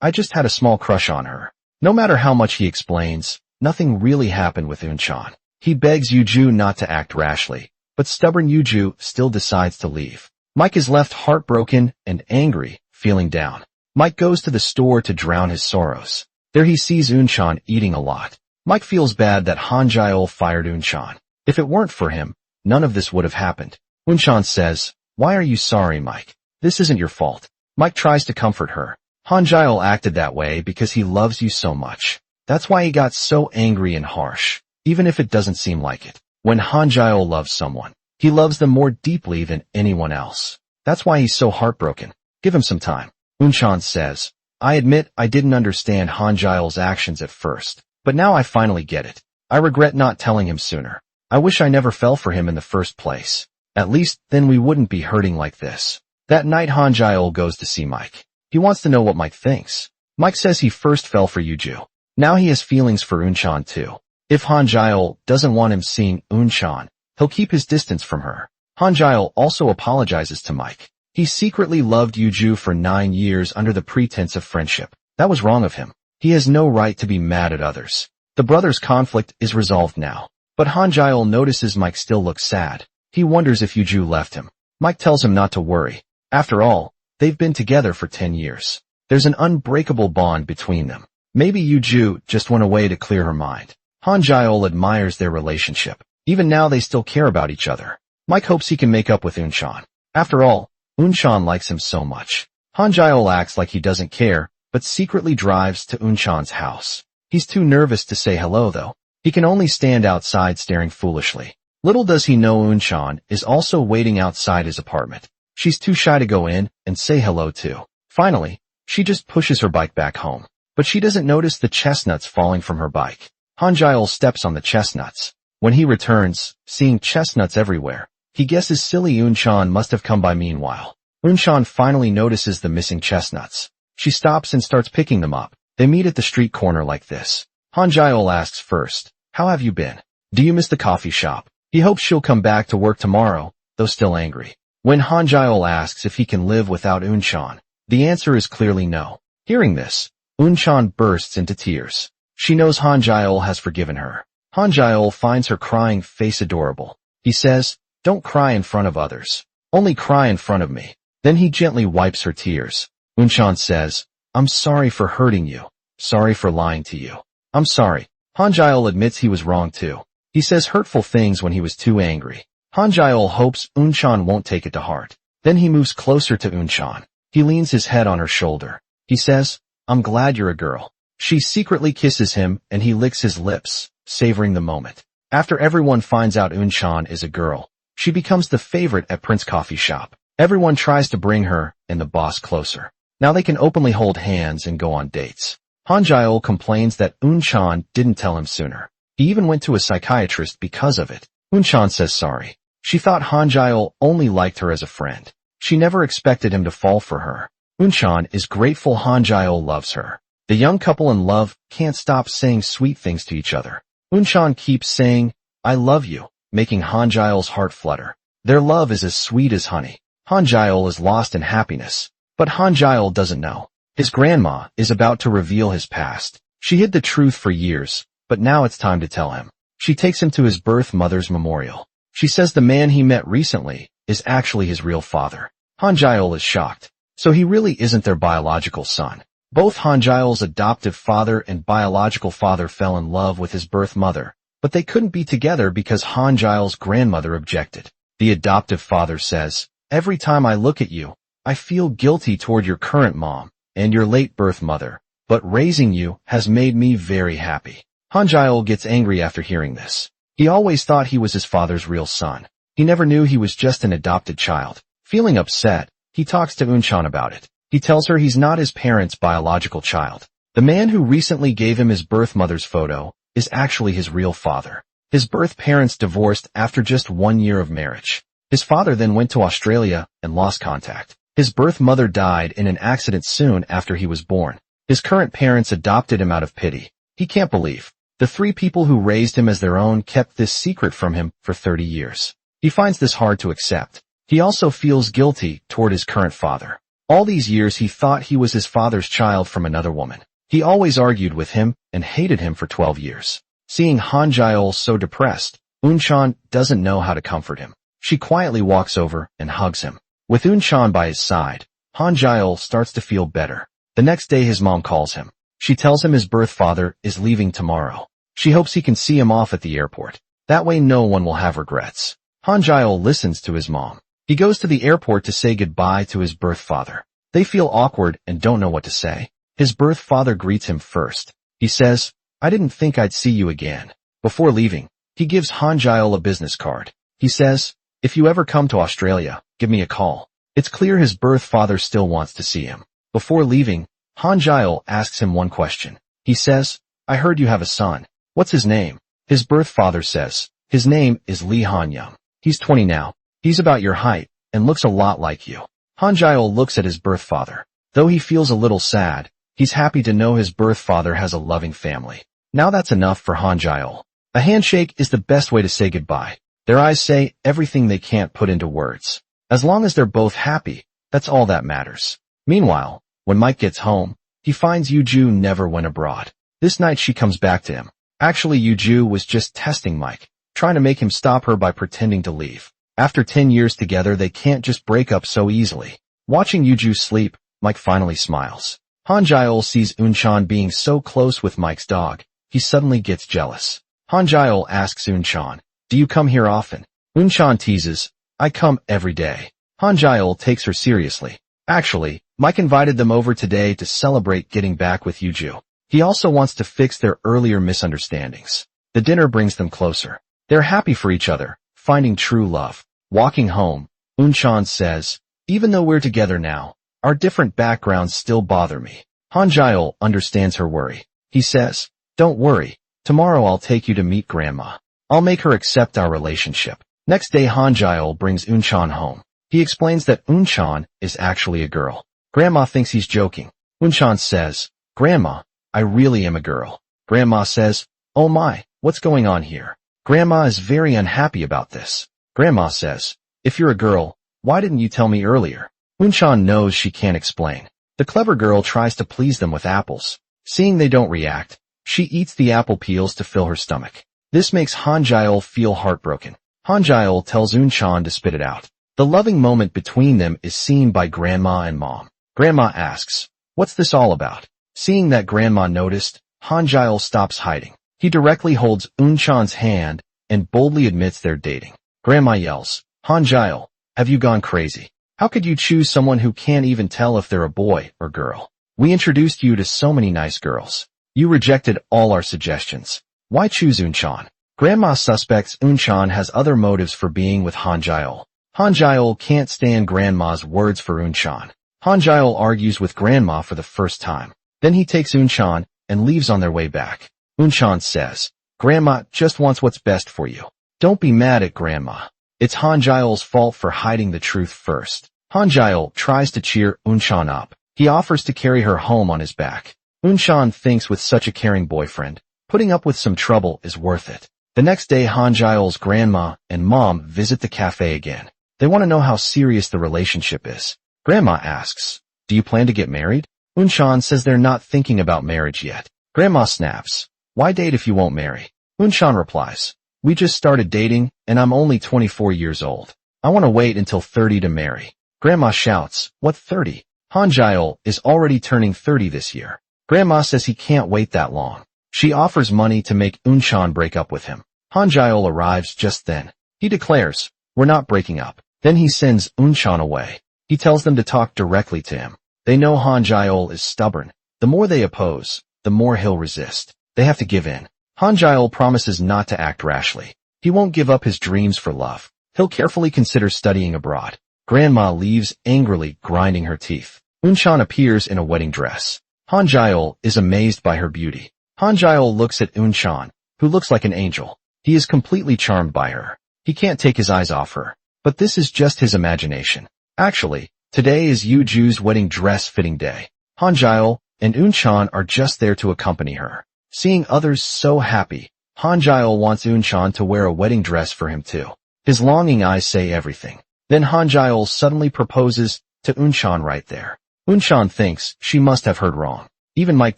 I just had a small crush on her. No matter how much he explains, nothing really happened with Unan. He begs Yuju not to act rashly, but stubborn Yuju still decides to leave. Mike is left heartbroken and angry, feeling down. Mike goes to the store to drown his sorrows. There he sees Unan eating a lot. Mike feels bad that Hanja fired Unan. If it weren't for him, none of this would have happened. Unan says, Why are you sorry, Mike? This isn't your fault. Mike tries to comfort her. Hanja acted that way because he loves you so much. That's why he got so angry and harsh, even if it doesn't seem like it. When Hanja loves someone, he loves them more deeply than anyone else. That's why he's so heartbroken. Give him some time. Unan says, I admit I didn't understand Hanja's actions at first, but now I finally get it. I regret not telling him sooner. I wish I never fell for him in the first place. At least then we wouldn't be hurting like this. That night Hanja goes to see Mike. He wants to know what Mike thinks. Mike says he first fell for Yuju. Now he has feelings for Unan too. If Hanja doesn't want him seeing Unan, he'll keep his distance from her. Hanja also apologizes to Mike. He secretly loved Yuju for 9 years under the pretense of friendship. That was wrong of him. He has no right to be mad at others. The brothers' conflict is resolved now. But Hanja notices Mike still looks sad. He wonders if Yuju left him. Mike tells him not to worry. After all, they've been together for 10 years. There's an unbreakable bond between them. Maybe Yuju just went away to clear her mind. Hanja admires their relationship. Even now they still care about each other. Mike hopes he can make up with Unan. After all, Unan likes him so much. Hanja acts like he doesn't care, but secretly drives to Unan's house. He's too nervous to say hello though. He can only stand outside staring foolishly. Little does he know Unan is also waiting outside his apartment. She's too shy to go in and say hello too. Finally, she just pushes her bike back home. But she doesn't notice the chestnuts falling from her bike. Hanja steps on the chestnuts. When he returns, seeing chestnuts everywhere, he guesses silly Unan must have come by meanwhile. Unan finally notices the missing chestnuts. She stops and starts picking them up. They meet at the street corner like this. Hanja asks first, How have you been? Do you miss the coffee shop? He hopes she'll come back to work tomorrow, though still angry. When Hanja asks if he can live without Unan, the answer is clearly no. Hearing this, Unan bursts into tears. She knows Hanja has forgiven her. Hanja finds her crying face adorable. He says, Don't cry in front of others. Only cry in front of me. Then he gently wipes her tears. Unan says, I'm sorry for hurting you. Sorry for lying to you. I'm sorry. Hanja admits he was wrong too. He says hurtful things when he was too angry. Hanja hopes Unan won't take it to heart. Then he moves closer to Unan. He leans his head on her shoulder. He says, I'm glad you're a girl. She secretly kisses him and he licks his lips, savoring the moment. After everyone finds out Unan is a girl, she becomes the favorite at Prince's coffee shop. Everyone tries to bring her and the boss closer. Now they can openly hold hands and go on dates. Hanja complains that Unan didn't tell him sooner. He even went to a psychiatrist because of it. Unan says sorry. She thought Hanja only liked her as a friend. She never expected him to fall for her. Unan is grateful Hanja loves her. The young couple in love can't stop saying sweet things to each other. Unan keeps saying, I love you, making Hanja's heart flutter. Their love is as sweet as honey. Hanja is lost in happiness. But Hanja doesn't know. His grandma is about to reveal his past. She hid the truth for years, but now it's time to tell him. She takes him to his birth mother's memorial. She says the man he met recently is actually his real father. Hanja is shocked. So he really isn't their biological son. Both Hanja's adoptive father and biological father fell in love with his birth mother, but they couldn't be together because Hanja's grandmother objected. The adoptive father says, Every time I look at you, I feel guilty toward your current mom and your late birth mother, but raising you has made me very happy. Hanja gets angry after hearing this. He always thought he was his father's real son. He never knew he was just an adopted child. Feeling upset, he talks to Unan about it. He tells her he's not his parents' biological child. The man who recently gave him his birth mother's photo is actually his real father. His birth parents divorced after just 1 year of marriage. His father then went to Australia and lost contact. His birth mother died in an accident soon after he was born. His current parents adopted him out of pity. He can't believe the three people who raised him as their own kept this secret from him for 30 years. He finds this hard to accept. He also feels guilty toward his current father. All these years he thought he was his father's child from another woman. He always argued with him and hated him for 12 years. Seeing Hanja so depressed, Unan doesn't know how to comfort him. She quietly walks over and hugs him. With Unan by his side, Hanja starts to feel better. The next day his mom calls him. She tells him his birth father is leaving tomorrow. She hopes he can see him off at the airport. That way no one will have regrets. Hanja listens to his mom. He goes to the airport to say goodbye to his birth father. They feel awkward and don't know what to say. His birth father greets him first. He says, "I didn't think I'd see you again." Before leaving, he gives Hanja a business card. He says, "If you ever come to Australia, give me a call." It's clear his birth father still wants to see him. Before leaving, Hanja asks him one question. He says, "I heard you have a son. What's his name?" His birth father says, "His name is Hanja. He's 20 now. He's about your height and looks a lot like you." Hanja looks at his birth father. Though he feels a little sad, he's happy to know his birth father has a loving family. Now that's enough for Hanja. A handshake is the best way to say goodbye. Their eyes say everything they can't put into words. As long as they're both happy, that's all that matters. Meanwhile, when Mike gets home, he finds Yuju never went abroad. This night she comes back to him. Actually, Yuju was just testing Mike, trying to make him stop her by pretending to leave. After 10 years together, they can't just break up so easily. Watching Yuju sleep, Mike finally smiles. Hanja sees Unan being so close with Mike's dog. He suddenly gets jealous. Hanja asks Unan, "Do you come here often?" Unan teases, "I come every day." Hanja takes her seriously. Actually, Mike invited them over today to celebrate getting back with Yuju. He also wants to fix their earlier misunderstandings. The dinner brings them closer. They're happy for each other, finding true love. Walking home, Unan says, "Even though we're together now, our different backgrounds still bother me." Hanja understands her worry. He says, "Don't worry. Tomorrow I'll take you to meet Grandma. I'll make her accept our relationship." Next day Hanja brings Unan home. He explains that Unan is actually a girl. Grandma thinks he's joking. Unan says, "Grandma, I really am a girl." Grandma says, "Oh my, what's going on here?" Grandma is very unhappy about this. Grandma says, "If you're a girl, why didn't you tell me earlier?" Unan knows she can't explain. The clever girl tries to please them with apples. Seeing they don't react, she eats the apple peels to fill her stomach. This makes Hanja feel heartbroken. Hanja tells Unan to spit it out. The loving moment between them is seen by Grandma and Mom. Grandma asks, "What's this all about?" Seeing that Grandma noticed, Hanja stops hiding. He directly holds Unan's hand and boldly admits they're dating. Grandma yells, "Hanja, have you gone crazy? How could you choose someone who can't even tell if they're a boy or girl? We introduced you to so many nice girls. You rejected all our suggestions. Why choose Unan?" Grandma suspects Unan has other motives for being with Hanja. Hanja can't stand Grandma's words for Unan. Hanja argues with Grandma for the first time. Then he takes Unan and leaves on their way back. Unan says, "Grandma just wants what's best for you. Don't be mad at Grandma. It's Hanja's fault for hiding the truth first." Hanja tries to cheer Unan up. He offers to carry her home on his back. Unan thinks with such a caring boyfriend, putting up with some trouble is worth it. The next day Hanja's grandma and mom visit the cafe again. They want to know how serious the relationship is. Grandma asks, "Do you plan to get married?" Unan says they're not thinking about marriage yet. Grandma snaps, "Why date if you won't marry?" Unan replies, "We just started dating and I'm only 24 years old. I want to wait until 30 to marry." Grandma shouts, "What 30? Hanja is already turning 30 this year." Grandma says he can't wait that long. She offers money to make Unan break up with him. Hanja arrives just then. He declares, "We're not breaking up." Then he sends Unan away. He tells them to talk directly to him. They know Hanja is stubborn. The more they oppose, the more he'll resist. They have to give in. Hanja promises not to act rashly. He won't give up his dreams for love. He'll carefully consider studying abroad. Grandma leaves angrily, grinding her teeth. Unan appears in a wedding dress. Hanja is amazed by her beauty. Hanja looks at Unan, who looks like an angel. He is completely charmed by her. He can't take his eyes off her. But this is just his imagination. Actually, Today is Yuju's wedding dress fitting day. Hanja and Unchan are just there to accompany her. Seeing others so happy, Hanja wants Unchan to wear a wedding dress for him too. His longing eyes say everything. Then Hanja suddenly proposes to Unchan right there. Unchan thinks she must have heard wrong. Even Mike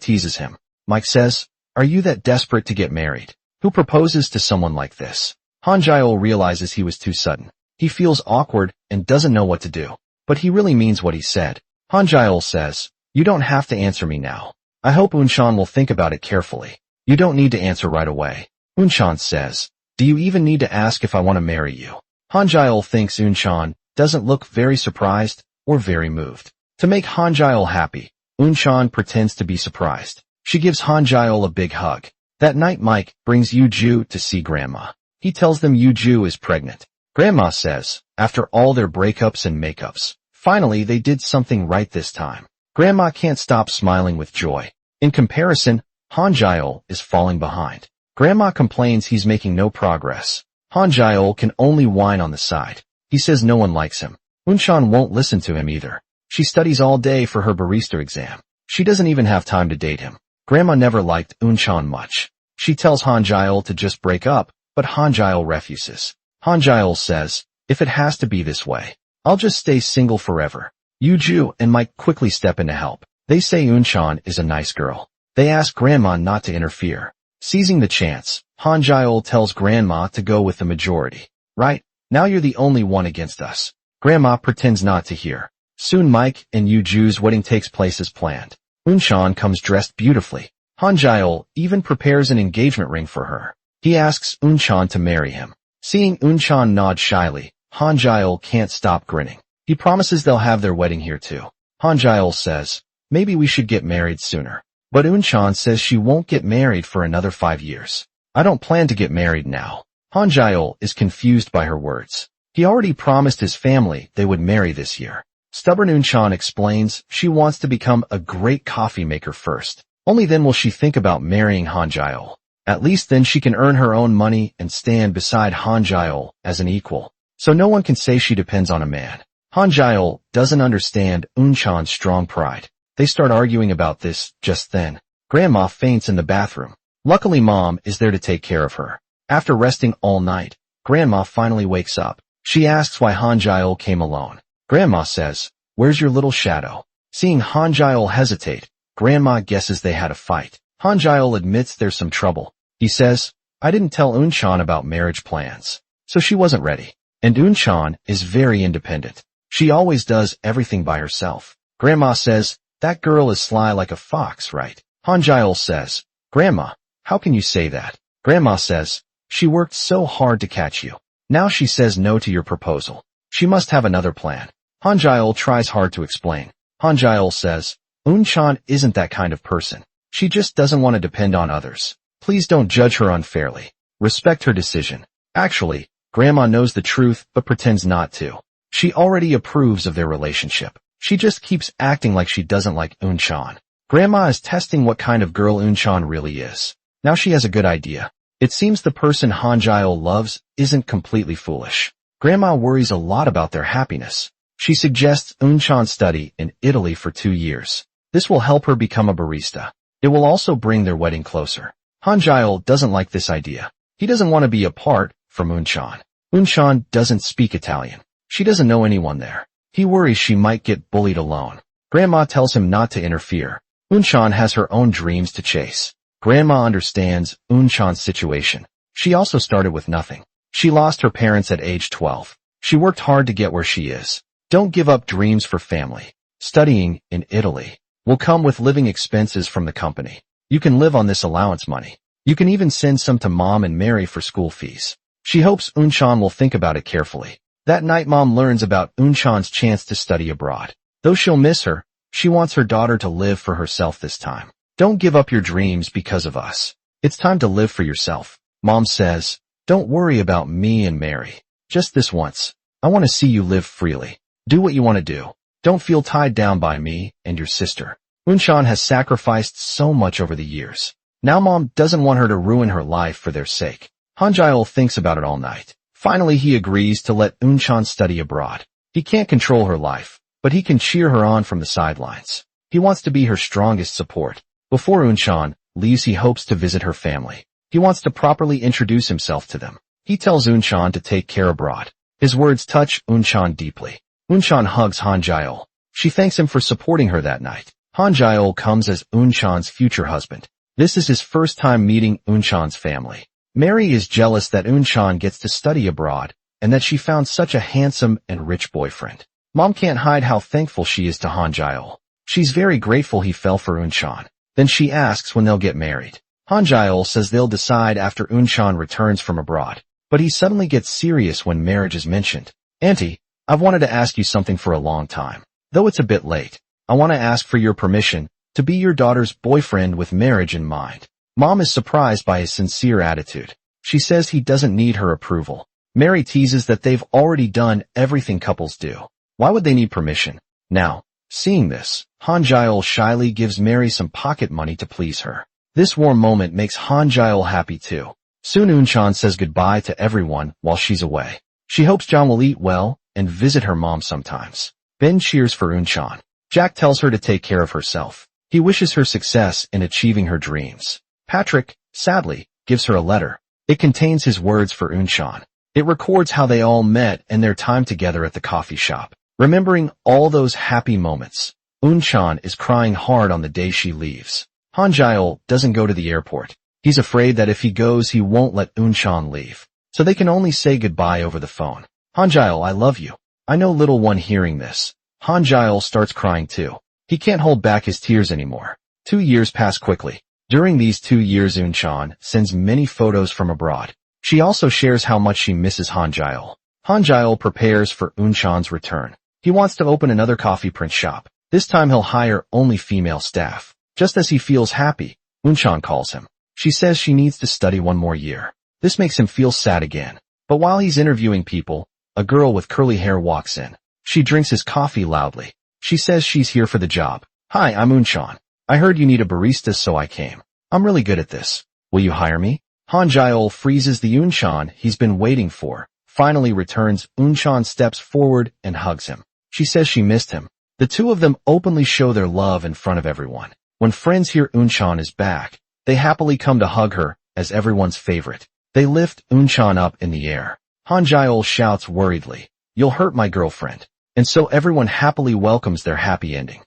teases him. Mike says, "Are you that desperate to get married? Who proposes to someone like this?" Hanja realizes he was too sudden. He feels awkward and doesn't know what to do. But he really means what he said. Hanja says, "You don't have to answer me now. I hope Unchan will think about it carefully. You don't need to answer right away." Unchan says, "Do you even need to ask if I want to marry you?" Hanja thinks Unchan doesn't look very surprised or very moved. To make Hanja happy, Unchan pretends to be surprised. She gives Hanja a big hug. That night Mike brings Yuju to see Grandma. He tells them Yuju is pregnant. Grandma says, after all their breakups and makeups, finally they did something right this time. Grandma can't stop smiling with joy. In comparison, Hanja is falling behind. Grandma complains he's making no progress. Hanja can only whine on the side. He says no one likes him. Unchan won't listen to him either. She studies all day for her barista exam. She doesn't even have time to date him. Grandma never liked Unchan much. She tells Hanja to just break up, but Hanja refuses. Hanja says, "If it has to be this way, I'll just stay single forever." Yuju and Mike quickly step in to help. They say Unchan is a nice girl. They ask Grandma not to interfere. Seizing the chance, Hanja tells Grandma to go with the majority. "Right, now you're the only one against us." Grandma pretends not to hear. Soon Mike and Yuju's wedding takes place as planned. Unchan comes dressed beautifully. Hanja even prepares an engagement ring for her. He asks Unchan to marry him. Seeing Unchan nod shyly, Hanja can't stop grinning. He promises they'll have their wedding here too. Hanja says, "Maybe we should get married sooner." But Unchan says she won't get married for another 5 years. "I don't plan to get married now." Hanja is confused by her words. He already promised his family they would marry this year. Stubborn Unchan explains she wants to become a great coffee maker first. Only then will she think about marrying Hanja. At least then she can earn her own money and stand beside Hanja as an equal. So no one can say she depends on a man. Hanja doesn't understand Unchan's strong pride. They start arguing about this just then. Grandma faints in the bathroom. Luckily Mom is there to take care of her. After resting all night, Grandma finally wakes up. She asks why Hanja came alone. Grandma says, "Where's your little shadow?" Seeing Hanja hesitate, Grandma guesses they had a fight. Hanja admits there's some trouble. He says, "I didn't tell Unchan about marriage plans, so she wasn't ready." And Unchan is very independent. She always does everything by herself. Grandma says, "That girl is sly like a fox, right?" Hanja says, "Grandma, how can you say that?" Grandma says, "She worked so hard to catch you. Now she says no to your proposal. She must have another plan." Hanja tries hard to explain. Hanja says, "Unchan isn't that kind of person. She just doesn't want to depend on others. Please don't judge her unfairly. Respect her decision." Actually, Grandma knows the truth but pretends not to. She already approves of their relationship. She just keeps acting like she doesn't like Unchan. Grandma is testing what kind of girl Unchan really is. Now she has a good idea. It seems the person Hanja loves isn't completely foolish. Grandma worries a lot about their happiness. She suggests Unchan study in Italy for 2 years. This will help her become a barista. It will also bring their wedding closer. Hanja doesn't like this idea. He doesn't want to be apart from Unchan. Unchan doesn't speak Italian. She doesn't know anyone there. He worries she might get bullied alone. Grandma tells him not to interfere. Unchan has her own dreams to chase. Grandma understands Unchan's situation. She also started with nothing. She lost her parents at age 12. She worked hard to get where she is. Don't give up dreams for family. Studying in Italy will come with living expenses from the company. You can live on this allowance money. You can even send some to Mom and Mary for school fees. She hopes Unchan will think about it carefully. That night Mom learns about Unchan's chance to study abroad. Though she'll miss her, she wants her daughter to live for herself this time. Don't give up your dreams because of us. It's time to live for yourself. Mom says, "Don't worry about me and Mary. Just this once. I want to see you live freely. Do what you want to do. Don't feel tied down by me and your sister." Unchan has sacrificed so much over the years. Now Mom doesn't want her to ruin her life for their sake. Hanja thinks about it all night. Finally he agrees to let Unchan study abroad. He can't control her life, but he can cheer her on from the sidelines. He wants to be her strongest support. Before Unan leaves, he hopes to visit her family. He wants to properly introduce himself to them. He tells Unan to take care abroad. His words touch Unan deeply. Unan hugs Hanja. She thanks him for supporting her that night. Hanja comes as Unan's future husband. This is his first time meeting Unan's family. Mary is jealous that Unan gets to study abroad and that she found such a handsome and rich boyfriend. Mom can't hide how thankful she is to Hanja. She's very grateful he fell for Unan. Then she asks when they'll get married. Hanja says they'll decide after Unan returns from abroad, but he suddenly gets serious when marriage is mentioned. Auntie, I've wanted to ask you something for a long time. Though it's a bit late, I want to ask for your permission to be your daughter's boyfriend with marriage in mind. Mom is surprised by his sincere attitude. She says he doesn't need her approval. Mary teases that they've already done everything couples do. Why would they need permission? Now, seeing this, Hanja shyly gives Mary some pocket money to please her. This warm moment makes Hanja happy too. Soon Unan says goodbye to everyone while she's away. She hopes John will eat well and visit her mom sometimes. Ben cheers for Unan. Jack tells her to take care of herself. He wishes her success in achieving her dreams. Patrick, sadly, gives her a letter. It contains his words for Unan. It records how they all met and their time together at the coffee shop. Remembering all those happy moments, Unan is crying hard on the day she leaves. Hanja doesn't go to the airport. He's afraid that if he goes, he won't let Unan leave. So they can only say goodbye over the phone. Hanja, I love you. I know little one hearing this. Hanja starts crying too. He can't hold back his tears anymore. 2 years pass quickly. During these 2 years, Unan sends many photos from abroad. She also shares how much she misses Hanja. Hanja prepares for Unan's return. He wants to open another coffee print shop. This time he'll hire only female staff. Just as he feels happy, Unan calls him. She says she needs to study 1 more year. This makes him feel sad again. But while he's interviewing people, a girl with curly hair walks in. She drinks his coffee loudly. She says she's here for the job. Hi, I'm Unan. I heard you need a barista, so I came. I'm really good at this. Will you hire me? Hanja freezes the Unan he's been waiting for. Finally returns. Unan steps forward and hugs him. She says she missed him. The two of them openly show their love in front of everyone. When friends hear Unan is back, they happily come to hug her as everyone's favorite. They lift Unan up in the air. Hanja shouts worriedly, "You'll hurt my girlfriend." And so everyone happily welcomes their happy ending.